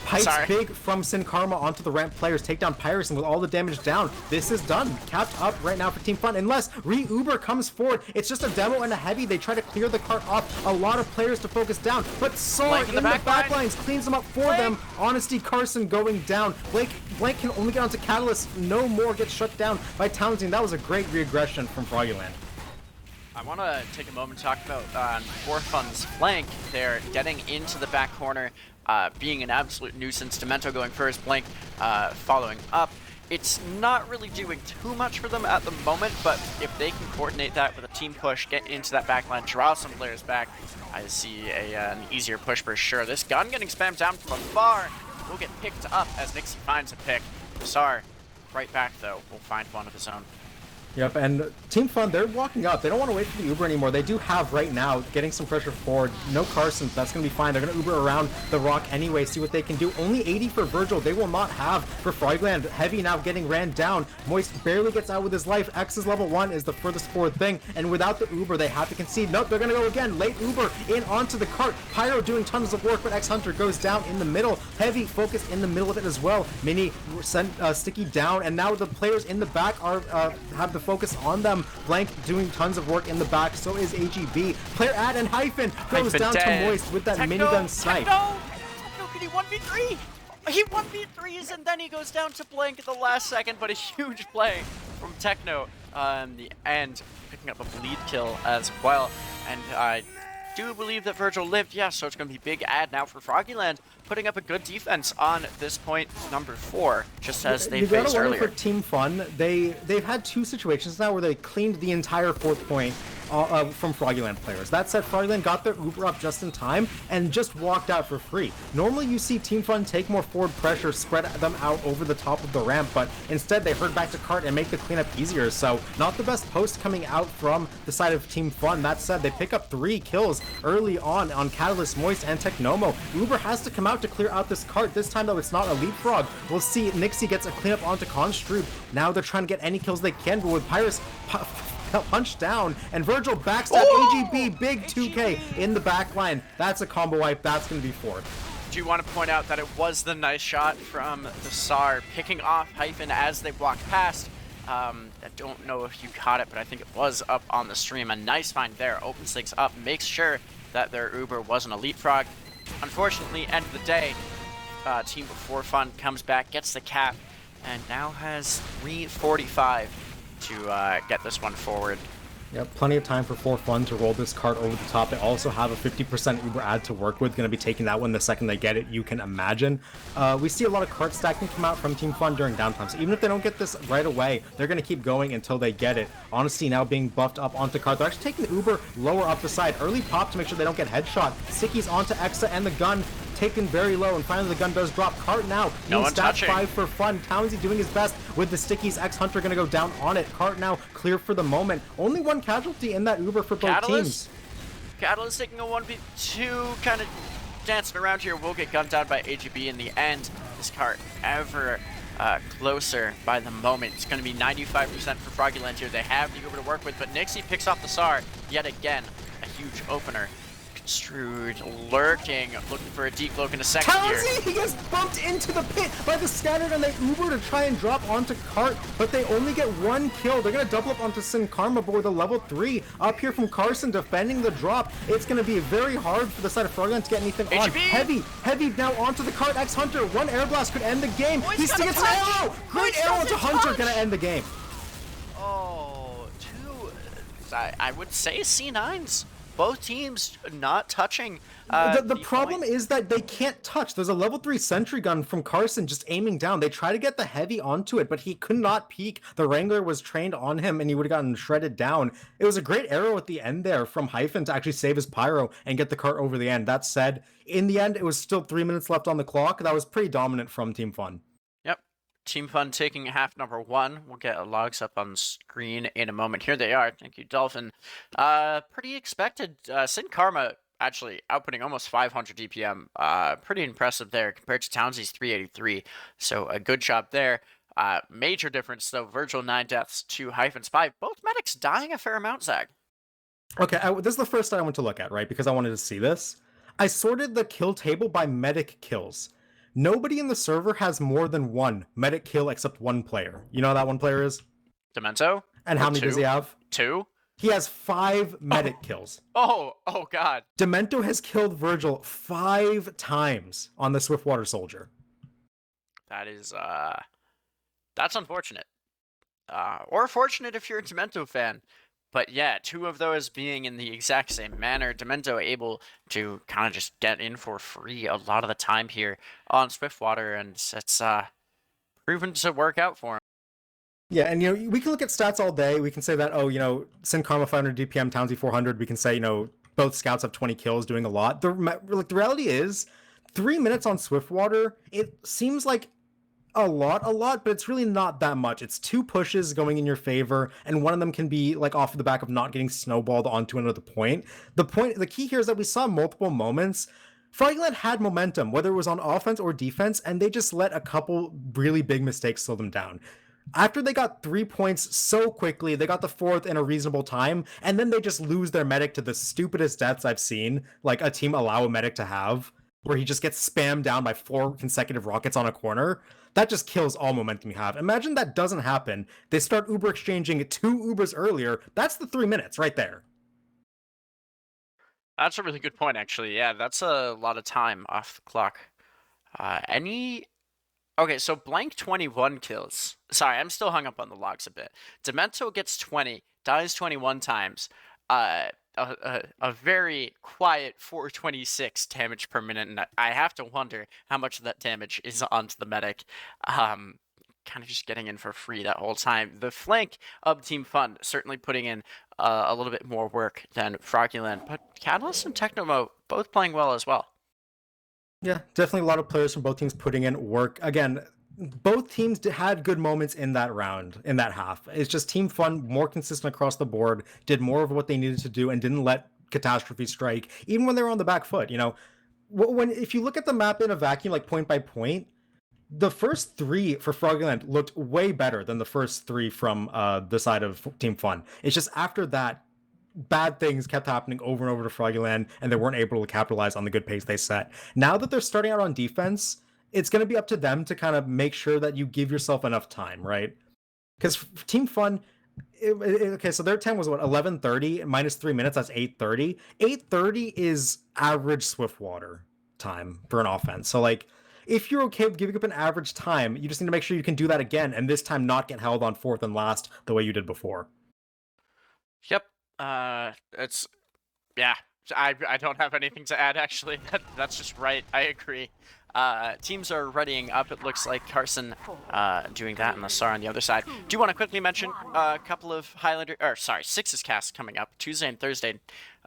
Pipes Sorry. big from Sin Karma onto the ramp players, take down Pyrus, and with all the damage down, this is done. Capped up right now for Team Fun, unless Re-Uber comes forward. It's just a demo and a heavy. They try to clear the cart off. A lot of players to focus down, but Sar in the backlines cleans them up for them. Honesty Carson going down. Blank can only get onto Catalyst. No more gets shut down by Townsend. That was a great re-aggression from Froggieland. I want to take a moment to talk about For Fun's flank. They're getting into the back corner, being an absolute nuisance. Demento going first, Blank following up. It's not really doing too much for them at the moment, but if they can coordinate that with a team push, get into that backline, draw some players back, I see an easier push for sure. This gun getting spammed down from afar will get picked up as Nixie finds a pick. Sar right back though, will find one of his own. Yep, and Team Fun, they're walking up. They don't want to wait for the Uber anymore. They do have right now getting some pressure forward. No Carson, that's going to be fine. They're going to Uber around the rock anyway, see what they can do. Only 80 for Virgil. They will not have for Froggieland. Heavy now getting ran down. Moist barely gets out with his life. X's level 1 is the furthest forward thing, and without the Uber, they have to concede. Nope, they're going to go again. Late Uber in onto the cart. Pyro doing tons of work, but X Hunter goes down in the middle. Heavy focused in the middle of it as well. Mini sent Sticky down, and now the players in the back are have the focus on them. Blank doing tons of work in the back, so is AGB. Player Ad and Hyphen goes down to Moist with that minigun snipe. Techno, can he 1v3? He 1v3s and then he goes down to Blank at the last second, but a huge play from Techno in the end, picking up a bleed kill as well. And I do believe that Virgil lived, yeah, so it's going to be big ad now for Froggieland, putting up a good defense on this point number 4, just as they faced earlier. For Team Fun, they've had 2 situations now where they cleaned the entire 4th point from Froggieland players. That said, Froggieland got their Uber up just in time and just walked out for free. Normally you see Team Fun take more forward pressure, spread them out over the top of the ramp, but instead they herd back to cart and make the cleanup easier, so not the best post coming out from the side of Team Fun. That said, they pick up 3 kills early on Catalyst, Moist, and Technomo. Uber has to come out to clear out this cart. This time though, it's not a leapfrog. We'll see Nixie gets a cleanup onto Construde. Now they're trying to get any kills they can, but with Pyrus punch down, and Virgil backstab AGB, big 2K in the back line. That's a combo wipe. That's going to be 4. Do you want to point out that it was the nice shot from the SAR picking off Hyphen as they walked past? I don't know if you caught it, but I think it was up on the stream. A nice find there. Opens things up, makes sure that their Uber wasn't a leapfrog. Unfortunately, end of the day, Team For Fun comes back, gets the cap, and now has 3:45 to get this one forward. Yep, plenty of time for Fun to roll this cart over the top. They also have a 50% Uber ad to work with. Going to be taking that one the second they get it, you can imagine. We see a lot of cart stacking come out from Team Fun during downtime. So even if they don't get this right away, they're going to keep going until they get it. Honesty now being buffed up onto cart. They're actually taking the Uber lower up the side. Early pop to make sure they don't get headshot. Sticky's onto Exa and the gun taken very low, and finally the gun does drop. Cart now no one touching. 5 for Fun. Townsy doing his best with the stickies. X Hunter gonna go down on it. Cart now clear for the moment. Only 1 casualty in that Uber for both teams. Catalyst taking a 1v2, kind of dancing around here. Will get gunned down by AGB in the end. This cart ever closer by the moment. It's going to be 95% for Froggieland here. They have the Uber to work with, but Nixie picks off the SAR yet again. A huge opener. Construed, lurking, looking for a deep cloak in a second here. He gets bumped into the pit by the scattered, and they Uber to try and drop onto cart, but they only get 1 kill. They're going to double up onto Sin Karma, but with a level 3 up here from Carson defending the drop, it's going to be very hard for the side of Froggieland to get anything on. Heavy now onto the cart. X Hunter, 1 air blast could end the game. He still gets an arrow. Great arrow to Hunter, going to end the game. Oh, 2, I would say C9s. Both teams not touching. The problem is that they can't touch. There's a level 3 sentry gun from Carson just aiming down. They try to get the heavy onto it, but he could not peek. The Wrangler was trained on him, and he would have gotten shredded down. It was a great arrow at the end there from Hyphen to actually save his pyro and get the cart over the end. That said, in the end, it was still 3 minutes left on the clock. That was pretty dominant from Team Fun. Yep. Team Fun taking half number 1. We'll get logs up on screen in a moment. Here they are. Thank you, Dolphin. Pretty expected. Sin Karma actually outputting almost 500 DPM. Pretty impressive there compared to Townsy's 383. So a good job there. Major difference, though. Virgil 9 deaths to Hyphen's 5. Both medics dying a fair amount, Zag. Okay, this is the first I went to look at, right? Because I wanted to see this. I sorted the kill table by medic kills. Nobody in the server has more than one medic kill except one player. You know who that one player is? Demento? And how many does he have? 2? He has 5 medic kills. Oh god. Demento has killed Virgil 5 times on the Swiftwater Soldier. That is, that's unfortunate. Or fortunate if you're a Demento fan. But yeah, 2 of those being in the exact same manner. Demento able to kind of just get in for free a lot of the time here on Swiftwater, and it's proven to work out for him. Yeah, and we can look at stats all day. We can say that, Sin Karma 500 DPM, Townsy 400. We can say, both scouts have 20 kills, doing a lot. The reality is, 3 minutes on Swiftwater, it seems like a lot, but it's really not that much. It's 2 pushes going in your favor, and one of them can be like off the back of not getting snowballed onto another point. The key here is that we saw multiple moments. Froggieland had momentum, whether it was on offense or defense, and they just let a couple really big mistakes slow them down. After they got 3 points so quickly, they got the 4th in a reasonable time, and then they just lose their medic to the stupidest deaths I've seen, like a team allow a medic to have, where he just gets spammed down by 4 consecutive rockets on a corner. That just kills all momentum you have. Imagine that doesn't happen. They start Uber exchanging 2 Ubers earlier. That's the 3 minutes right there. That's a really good point, actually. Yeah, that's a lot of time off the clock. Okay, so blank 21 kills. Sorry, I'm still hung up on the logs a bit. Demento gets 20, dies 21 times. A very quiet 426 damage per minute, and I have to wonder how much of that damage is onto the medic. Kind of just getting in for free that whole time. The flank of Team Fun certainly putting in a little bit more work than Froggieland, but Catalyst and Technomo both playing well as well. Yeah, definitely a lot of players from both teams putting in work. Again, both teams had good moments in that round, in that half. It's just Team Fun more consistent across the board, did more of what they needed to do, and didn't let catastrophe strike, even when they were on the back foot. If you look at the map in a vacuum, like point by point, the first 3 for Froggieland looked way better than the first 3 from the side of Team Fun. It's just after that, bad things kept happening over and over to Froggieland, and they weren't able to capitalize on the good pace they set. Now that they're starting out on defense, it's going to be up to them to kind of make sure that you give yourself enough time, right? Because Team Fun, okay, so their time was what, 11:30 minus 3 minutes, that's 8:30. 8:30 is average Swiftwater time for an offense. So like, if you're okay with giving up an average time, you just need to make sure you can do that again, and this time not get held on 4th and last the way you did before. Yep. It's, yeah, I don't have anything to add, actually. That's just right. I agree. Teams are readying up. It looks like Carson doing that, and the SAR on the other side. Do want to quickly mention a couple of Sixes casts coming up Tuesday and Thursday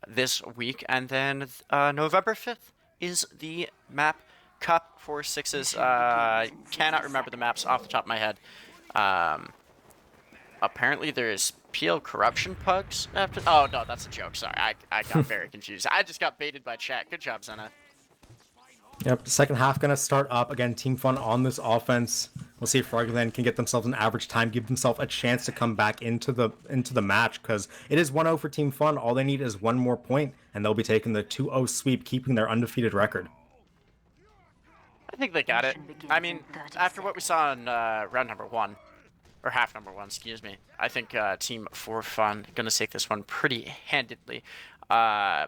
this week, and then November 5th is the map cup for Sixes. Cannot remember the maps off the top of my head. Apparently there's PL corruption pugs after. Oh no, that's a joke. Sorry, I got very confused. I just got baited by chat. Good job, Zena. Yep, second half gonna start up again. Team Fun on this offense. We'll see if Froggieland can get themselves an average time, give themselves a chance to come back into the match, because it is 1-0 for Team Fun. All they need is 1 more point, and they'll be taking the 2-0 sweep, keeping their undefeated record. I think they got it. I mean, after what we saw in round number 1. Or half number 1, excuse me. I think Team 4 Fun gonna take this one pretty handedly. Yeah,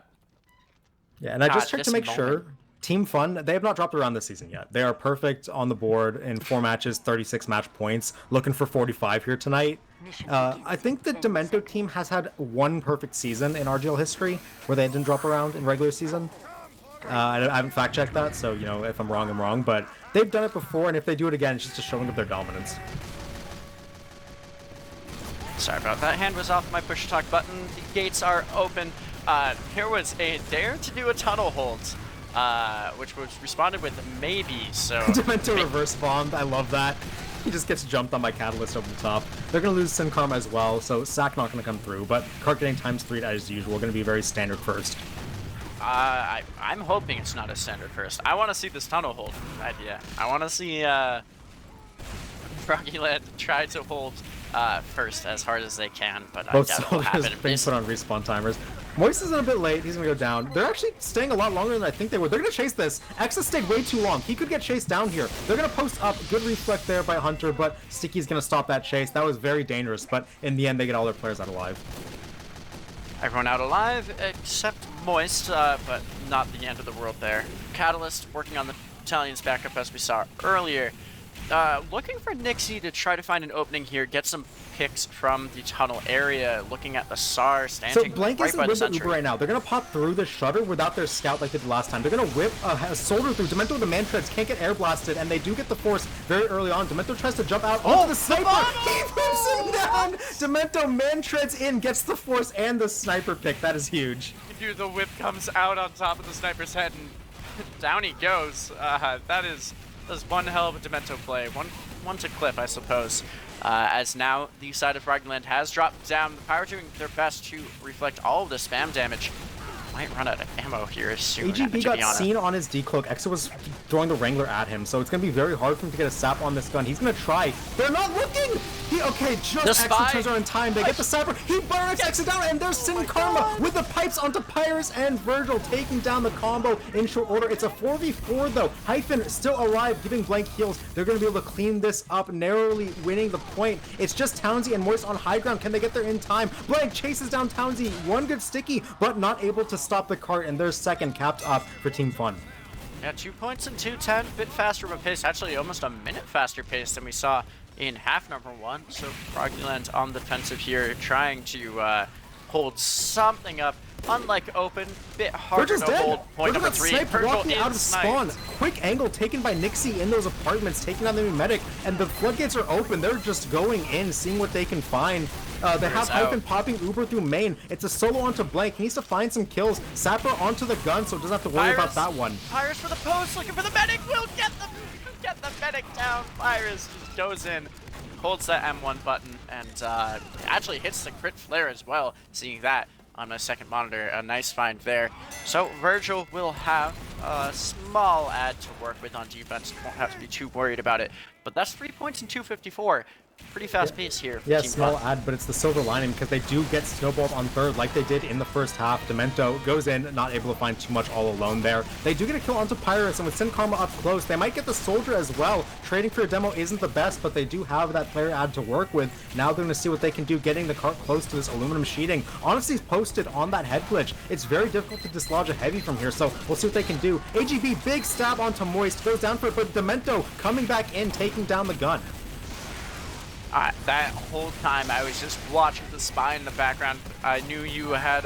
and I just checked to make sure. Team Fun, they have not dropped around this season yet. They are perfect on the board in 4 matches, 36 match points. Looking for 45 here tonight. I think the Demento team has had 1 perfect season in RGL history where they didn't drop around in regular season. I haven't fact-checked that, so if I'm wrong, I'm wrong. But they've done it before, and if they do it again, it's just a showing of their dominance. Sorry about that. Hand was off my push-to-talk button. The gates are open. Here was a dare to do a tunnel hold, which was responded with maybe, so... Demento reverse bombed. I love that. He just gets jumped on by Catalyst over the top. They're going to lose Sin Karma as well, so Sack not going to come through, but card getting ×3 as usual. Going to be very standard first. I'm hoping it's not a standard first. I want to see this tunnel hold idea. I want to see Froggieland try to hold first as hard as they can, but Both I doubt it'll happen. being put on respawn timers. Moist is in a bit late. He's gonna go down. They're actually staying a lot longer than I think they were. They're gonna chase this. X has stayed way too long. He could get chased down here. They're gonna post up. Good reflect there by Hunter, but Sticky's gonna stop that chase. That was very dangerous, but in the end, they get all their players out alive. Everyone out alive except Moist, but not the end of the world there. Catalyst working on the Italians backup as we saw earlier. Looking for Nixie to try to find an opening here, get some picks from the tunnel area, looking at the SAR standing So Blank right isn't by the with the sentry. Uber right now. They're going to pop through the shutter without their scout like they did last time. They're going to whip a soldier through. Demento with the man treads can't get air blasted, and they do get the force very early on. Demento tries to jump out onto the sniper. He whips him down. Demento man treads in, gets the force and the sniper pick. That is huge. Dude, the whip comes out on top of the sniper's head, and down he goes. That is one hell of a Demento play. One to clip, I suppose. As now the side of Froggieland has dropped down. The Pyro doing their best to reflect all of the spam damage. Might run out of ammo here soon. AGB got seen on his decloak. Exa was throwing the Wrangler at him, so it's going to be very hard for him to get a sap on this gun. He's going to try. They're not looking! Okay, just Exa turns around in time. They get the sapper. He burns Exa down, and there's Sin Karma with the pipes onto Pyrus and Virgil taking down the combo in short order. It's a 4v4 though. Hyphen still alive, giving Blank heals. They're going to be able to clean this up, narrowly winning the point. It's just Townsy and Moist on high ground. Can they get there in time? Blank chases down Townsy. One good sticky, but not able to stop the cart, and their second capped up for Team Fun. Yeah, 2 points in 2:10, a bit faster of a pace, actually almost a minute faster pace than we saw in half number 1. So Froggieland on the defensive here, trying to hold something up. Unlike open, bit harder to hold. Point number 3. Virgil walking out of spawn. Quick angle taken by Nixie in those apartments, taking down the medic, and the floodgates are open. They're just going in, seeing what they can find. They have Hyphen popping Uber through main. It's a solo onto Blank. He needs to find some kills. Sapper onto the gun, so doesn't have to worry about that one. Pyrus for the post, looking for the medic. Will get the medic down. Pyrus just goes in, holds that M1 button, and actually hits the crit flare as well. Seeing that on my second monitor, a nice find there. So Virgil will have a small ad to work with on defense. Won't have to be too worried about it. But that's 3 points in 2:54. Pretty fast pace here. Yeah, small ad, but it's the silver lining because they do get snowballed on third like they did in the first half. Demento goes in, not able to find too much all alone there. They do get a kill onto Pyrus, and with Sin Karma up close, they might get the soldier as well. Trading for a demo isn't the best, but they do have that player ad to work with. Now they're going to see what they can do, getting the cart close to this aluminum sheeting. Honestly, posted on that head glitch. It's very difficult to dislodge a heavy from here, so we'll see what they can do. AGB, big stab onto Moist, goes down for it, but Demento coming back in, taking down the gun. That whole time I was just watching the spy in the background. I knew you had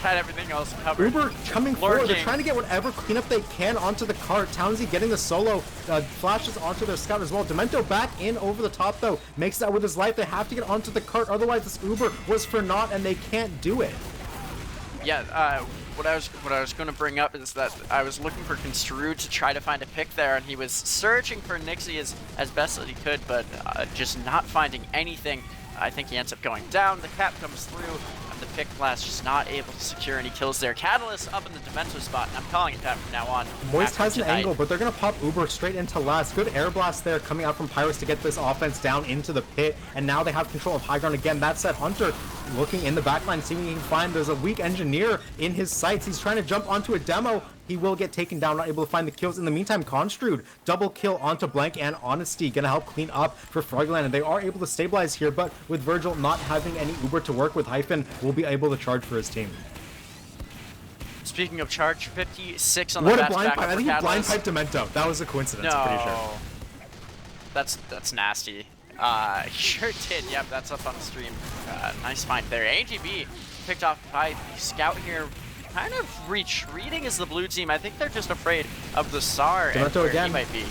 everything else covered. Uber coming forward. They're trying to get whatever cleanup they can onto the cart. Townsy getting the solo, flashes onto their scout as well. Demento back in over the top though, makes that with his life. They have to get onto the cart, otherwise this Uber was for naught and they can't do it. Yeah, what I was going to bring up is that I was looking for Construed to try to find a pick there, and he was searching for Nixie as best as he could, but just not finding anything. I think he ends up going down. The cap comes through, and the pick blast just not able to secure any kills there. Catalyst up in the Demento spot, and I'm calling it that from now on. Moist has an angle, but they're going to pop Uber straight into last. Good air blast there coming out from Pyrus to get this offense down into the pit, and now they have control of high ground again. That said, Hunter looking in the backline, seeing what he can find. There's a weak engineer in his sights. He's trying to jump onto a demo. He will get taken down, not able to find the kills. In the meantime, Construed, double kill onto Blank and Honesty, gonna help clean up for Froggieland, and they are able to stabilize here, but with Virgil not having any Uber to work with, Hyphen will be able to charge for his team. Speaking of charge, 56 on the what a fast blind backup pipe. I think for he blind Catalyst. piped Demento. That was a coincidence, No. I'm pretty sure. That's nasty. Sure did. Yep, that's up on the stream. Nice find there. AGB picked off by the scout here. Kind of retreating as the blue team. I think they're just afraid of the SAR and where he might be.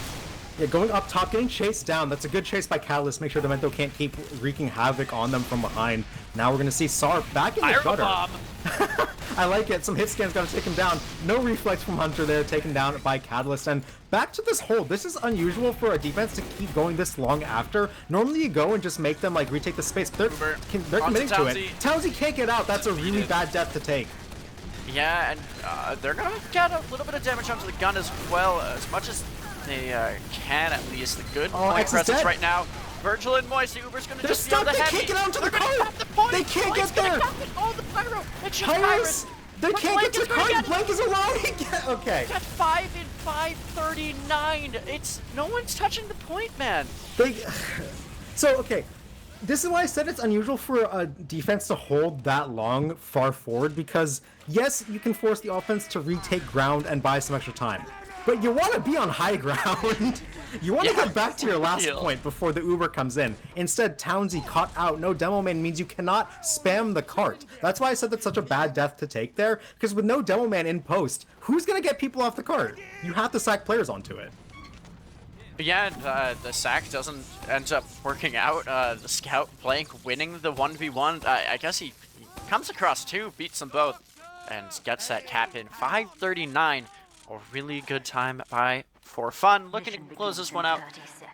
Yeah, going up top, getting chased down. That's a good chase by Catalyst. Make sure Demento can't keep wreaking havoc on them from behind. Now we're going to see SAR back in the shutter. I like it. Some hit scans got to take him down. No reflex from Hunter there, taken down by Catalyst. And back to this hold. This is unusual for a defense to keep going this long after. Normally you go and just make them like retake the space. They're committing to it. Townsy can't get out. That's a really bad death to take. Yeah, and they're going to get a little bit of damage onto the gun as well. As much as they can at least. The good Oh, point X is presence dead. right now. Virgil and Moist, the Uber's gonna They're just be on stuck. the They heavy. can't get onto the They're gonna cart. cut the point. They can't Blank's get gonna there. cut the- Oh, the pyro. It's just Pirates! They But can't Blank get to is the gonna cart. get- Blank is alive. Okay. Got 5 in 5:39. It's no one's touching the point, man. Okay. This is why I said it's unusual for a defense to hold that long far forward, because yes, you can force the offense to retake ground and buy some extra time, but you want to be on high ground. You want to get back to your last real. point before the Uber comes in. Instead, Townsy caught out. No demo man means you cannot spam the cart. That's why I said that's such a bad death to take there, because with no demo man in post, who's going to get people off the cart? You have to sack players onto it. Yeah, the sack doesn't end up working out. The scout Blank winning the 1v1. I guess he comes across 2, beats them both, and gets that cap in 5:39. A really good time by For Fun. Looking to close this one out.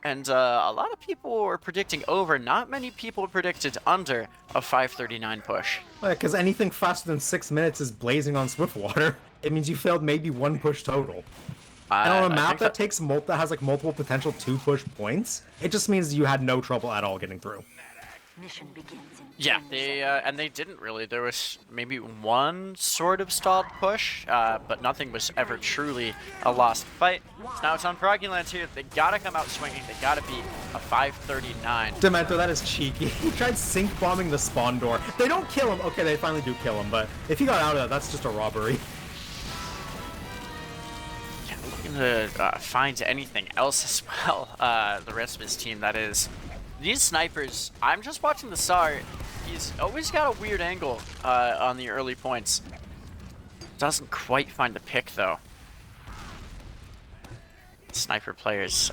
And a lot of people were predicting over. Not many people predicted under a 5:39 push. Because anything faster than 6 minutes is blazing on Swiftwater. It means you failed maybe 1 push total. And on a map that has like multiple potential 2-push points, it just means you had no trouble at all getting through. Mission begins in Yeah, 10 and they didn't really. There was maybe 1 sort of stalled push, but nothing was ever truly a lost fight. So now it's on Froggieland here. They gotta come out swinging. They gotta beat a 5:39. Demento, that is cheeky. He tried sync bombing the spawn door. They don't kill him. Okay, they finally do kill him, but if he got out of that, that's just a robbery. Yeah, looking to find anything else as well. The rest of his team, that is. These snipers, I'm just watching the SAR. He's always got a weird angle on the early points. Doesn't quite find the pick though. Sniper players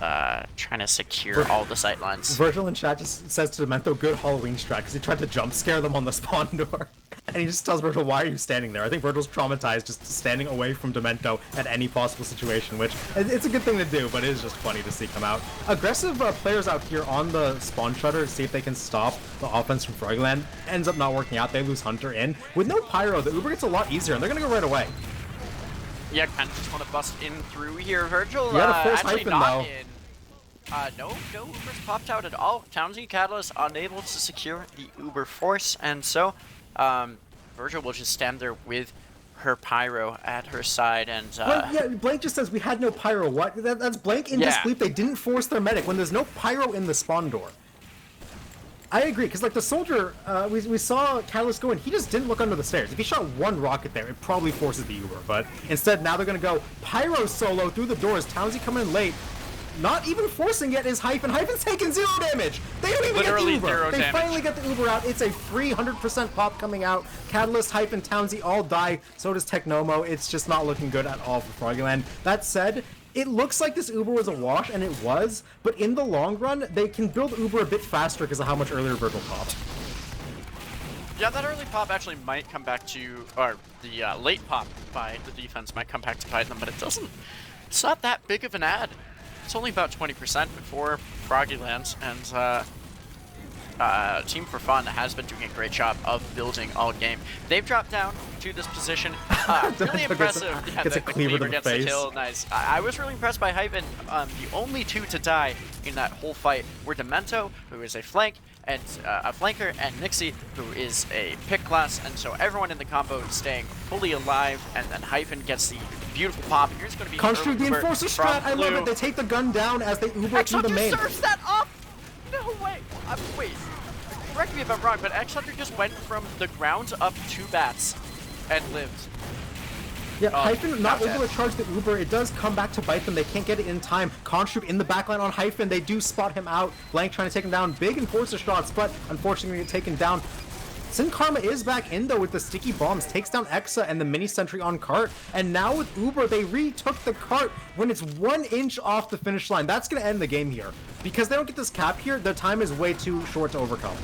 trying to secure all the sight lines. Virgil in chat just says to Demento, good Halloween strat, because he tried to jump scare them on the spawn door. And he just tells Virgil, why are you standing there? I think Virgil's traumatized just standing away from Demento at any possible situation, which it's a good thing to do, but it is just funny to see come out. Aggressive players out here on the spawn shutter to see if they can stop the offense from Froggieland. Ends up not working out. They lose Hunter in. With no Pyro, the Uber gets a lot easier, and they're going to go right away. Yeah, kind of just want to bust in through here. Virgil, You gotta force actually Hyphen, not though. in. No Ubers popped out at all. Townsy Catalyst unable to secure the Uber force, and so Virgil will just stand there with her Pyro at her side, and Well, yeah, Blank just says we had no Pyro. What? That's Blank in Yeah. disbelief. They didn't force their medic when there's no Pyro in the spawn door. I agree, because like the soldier, we saw Catalyst go in, he just didn't look under the stairs. If he shot 1 rocket there, it probably forces the Uber, but instead now they're going to go Pyro solo through the doors, Townsy coming in late, not even forcing it is Hyphen. Hyphen's taking 0 damage! They don't even Literally get the Uber! 0 They damage. finally get the Uber out, it's a free 100% pop coming out, Catalyst, Hyphen, Townsy all die, so does Technomo, it's just not looking good at all for Froggieland. That said, it looks like this Uber was a wash, and it was, but in the long run, they can build Uber a bit faster because of how much earlier Virgil popped. yeah, that early pop actually might come back to, or the late pop by the defense might come back to bite them, but it doesn't. It's not that big of an ad. It's only about 20% before Froggieland, and Team For Fun has been doing a great job of building all game. They've dropped down to this position. Really impressive. Yeah, Gets a the cleaver to the gets face. the kill. Nice. I was really impressed by Hyphen. The only 2 to die in that whole fight were Demento, who is a flank, and a flanker, and Nixie, who is a pick class, and so everyone in the combo is staying fully alive, and then Hyphen gets the beautiful pop. Here's going to be Construct the Uber Enforcer from strat, I love Blue. it, they take the gun down as they Uber through the X-Hunter main. serves that up! No way! Wait, correct me if I'm wrong, but X-Hunter just went from the ground up 2 bats and lived. Yeah, Hyphen not not able dead. to charge the Uber, it does come back to bite them, they can't get it in time. Construct in the backline on Hyphen, they do spot him out. Blank trying to take him down, big Enforcer shots, but unfortunately get taken down. Sin Karma is back in though with the sticky bombs, takes down Exa and the mini sentry on cart, and now with Uber they retook the cart when it's 1 inch off the finish line. That's gonna end the game here. Because they don't get this cap here, their time is way too short to overcome.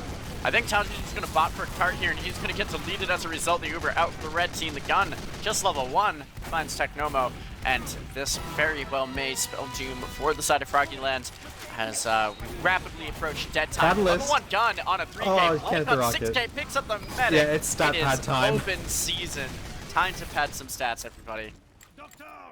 I think Townsend's going to bot for a cart here, and he's going to get deleted as a result. The Uber out for the red team. The gun, just level 1, finds Technomo, and this very well may spell doom for the side of Froggieland as we rapidly approach dead time. Catalyst. Level 1 gun on a 3K. Oh, you can't Hold the up, rocket. 6K picks up the medic. Yeah, it's stat It pad is time. open season. Time to pad some stats, everybody.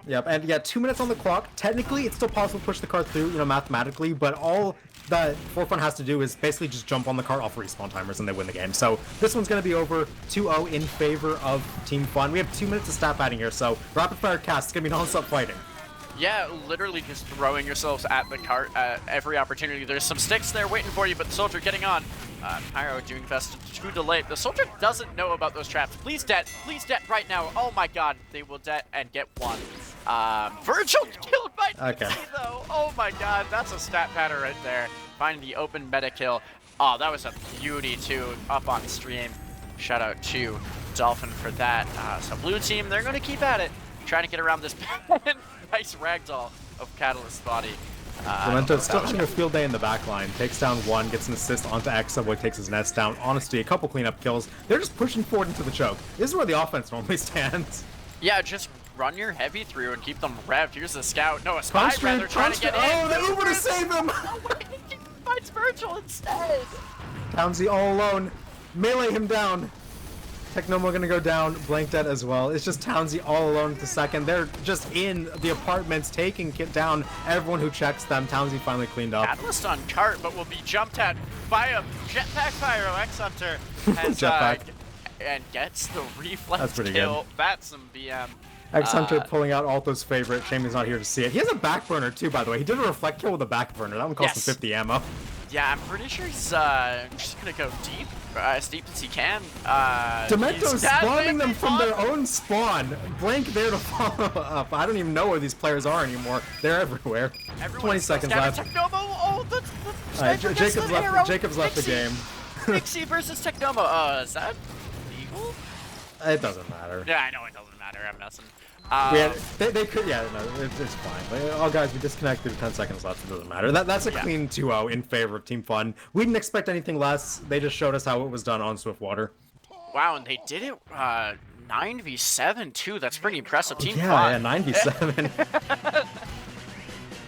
Yep, and yeah, 2 minutes on the clock. Technically, it's still possible to push the car through, mathematically, but all that Forefront has to do is basically just jump on the car off respawn timers and they win the game. So this one's going to be over 2-0 in favor of Team Fun. We have 2 minutes of stat padding here, so rapid fire cast. It's going to be non-stop fighting. Yeah, literally just throwing yourselves at the cart at every opportunity. There's some sticks there waiting for you, but the soldier getting on. Pyro doing best to delay. The soldier doesn't know about those traps. Please det right now. Oh my god, they will det and get one. Virgil killed by Nixie though. Oh my god, that's a stat pattern right there. Finding the open meta kill. Oh, that was a beauty too, up on stream. Shout out to Dolphin for that. So blue team, they're going to keep at it. Trying to get around this nice ragdoll of Catalyst's body. Demento still having a field day in the back line. Takes down one, gets an assist onto X, Subway takes his nest down. Honesty, a couple cleanup kills. They're just pushing forward into the choke. This is where the offense normally stands. Yeah, just run your heavy through and keep them revved. Here's the scout. No, a spy rather trying to get in. Oh, the Uber to save him! He finds Virgil instead. Townsy all alone. Melee him down. Technomo gonna go down, blank dead as well. It's just Townsy all alone at the second. They're just in the apartments, taking down everyone who checks them. Townsy finally cleaned up. Catalyst on cart, but will be jumped at by a jetpack Pyro. X Hunter has, Jetpack. and gets the reflex That's pretty kill. good. That's some BM. X Hunter pulling out Alto's favorite. Shame he's not here to see it. He has a back burner too, by the way. He did a reflect kill with a back burner. That one cost him 50 ammo. Yeah, I'm pretty sure he's just gonna go deep, as deep as he can. Demento's spawning them from their own spawn. Blank there to follow up. I don't even know where these players are anymore. They're everywhere. 20 seconds left. Technomo, oh, Jacob's left the game. Nixie versus Technomo. Is that legal? It doesn't matter. Yeah, I know it doesn't matter. I'm messing. They could, yeah, no, it's fine. But, oh, guys, we disconnected with 10 seconds left. It doesn't matter. That's a clean 2-0 in favor of Team Fun. We didn't expect anything less. They just showed us how it was done on Swiftwater. Wow, and they did it 9v7 too. That's pretty impressive. Team Fun. Fun. Yeah,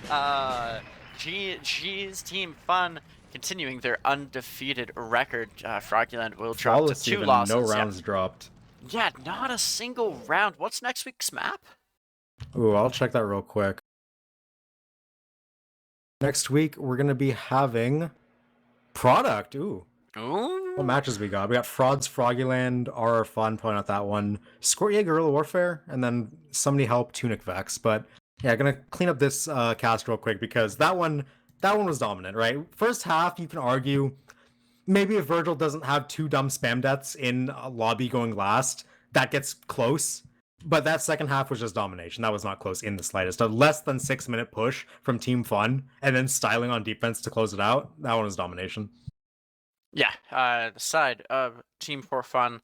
9v7. GG's Team Fun continuing their undefeated record. Froggieland will drop to 2 losses. No rounds dropped. Yeah, not a single round. What's next week's map? Ooh, I'll check that real quick. Next week, we're going to be having Product. Ooh. What matches we got? We got Frauds, Froggieland, RR Fun, probably not that one. Scorpion, Guerrilla Warfare, and then Somebody Help, Tunic Vex. But yeah, gonna clean up this cast real quick because that one was dominant, right? First half, you can argue maybe if Virgil doesn't have 2 dumb spam deaths in a lobby going last, that gets close. But that second half was just domination. That was not close in the slightest. A less than 6-minute push from Team Fun and then styling on defense to close it out. That one was domination. Yeah, the side of Team 4 Fun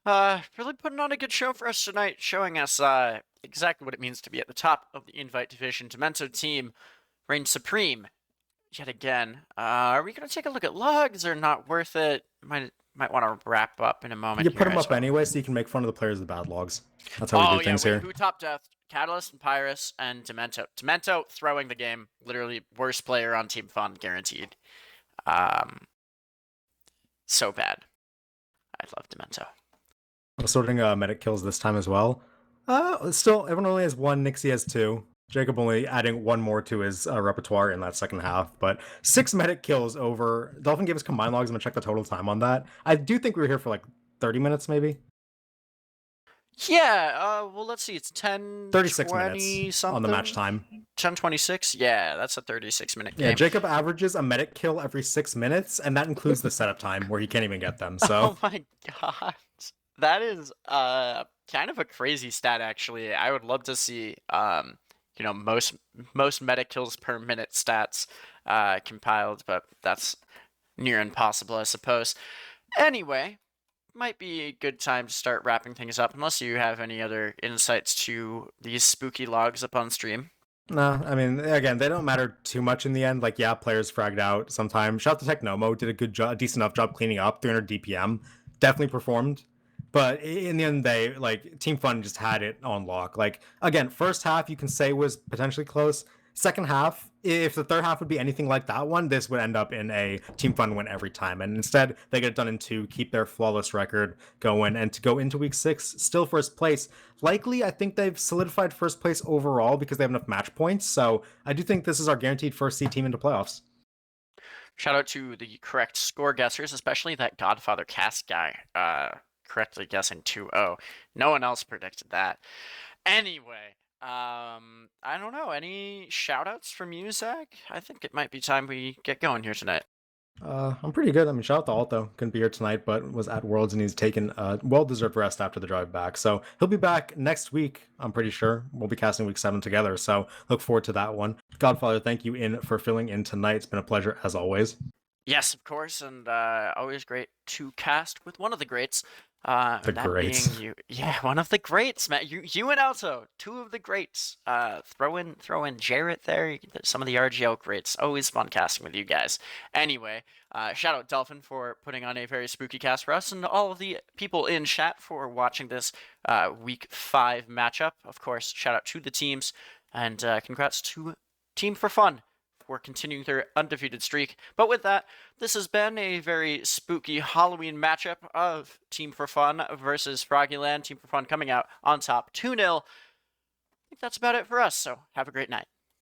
really putting on a good show for us tonight, showing us exactly what it means to be at the top of the Invite Division. Demento team reigns supreme yet again. Are we going to take a look at logs or not worth it? Might want to wrap up in a moment. You put them up anyway so you can make fun of the players with the bad logs. That's how we do things here. Who top death? Catalyst and Pyrus and Demento. Demento throwing the game. Literally worst player on Team Fun, guaranteed. So bad. I love Demento. I'm sorting medic kills this time as well. Still, everyone only has 1. Nixie has 2. Jacob only adding 1 more to his repertoire in that second half. But 6 medic kills over. Dolphin gave us combined logs. I'm going to check the total time on that. I do think we were here for like 30 minutes maybe. Yeah, well, let's see. It's 36 minutes something on the match time. 10:26. Yeah, that's a 36-minute game. Yeah, Jacob averages a medic kill every 6 minutes, and that includes the setup time where he can't even get them. So. Oh my god, that is kind of a crazy stat. Actually, I would love to see most medic kills per minute stats compiled, but that's near impossible, I suppose. Anyway. Might be a good time to start wrapping things up, unless you have any other insights to these spooky logs up on stream. No, I mean, again, they don't matter too much in the end. Like, yeah, players fragged out sometimes. Shout out to Technomo, did a good job, decent enough job cleaning up, 300 DPM, definitely performed. But in the end of the day, like, Team Fun just had it on lock. Like, again, first half you can say was potentially close. second half, if the third half would be anything like that one, this would end up in a Team Fun win every time. And instead, they get it done in 2, keep their flawless record going, and to go into week 6, still first place. Likely, I think they've solidified first place overall because they have enough match points. So I do think this is our guaranteed first seed team into playoffs. Shout out to the correct score guessers, especially that Godfather Cast guy correctly guessing 2-0. No one else predicted that. Anyway, I don't know. Any shout-outs from you, Zach? I think it might be time we get going here tonight. I'm pretty good. I mean, shout out to Alto. Couldn't be here tonight, but was at Worlds, and he's taken a well-deserved rest after the drive back. So he'll be back next week, I'm pretty sure. We'll be casting week 7 together, so look forward to that one. Godfather, thank you for filling in tonight. It's been a pleasure, as always. Yes, of course, and always great to cast with one of the greats. The that greats. being you. Yeah, one of the greats, man. You and Alto, 2 of the greats. Throw in Jarrett there. Some of the RGL greats. Always fun casting with you guys. Anyway, shout out Delphin for putting on a very spooky cast for us, and all of the people in chat for watching this week 5 matchup. Of course, shout out to the teams, and congrats to Team for Fun for continuing their undefeated streak. But with that, this has been a very spooky Halloween matchup of Team for Fun versus Froggieland. Team for Fun coming out on top 2-0. I think that's about it for us, so have a great night.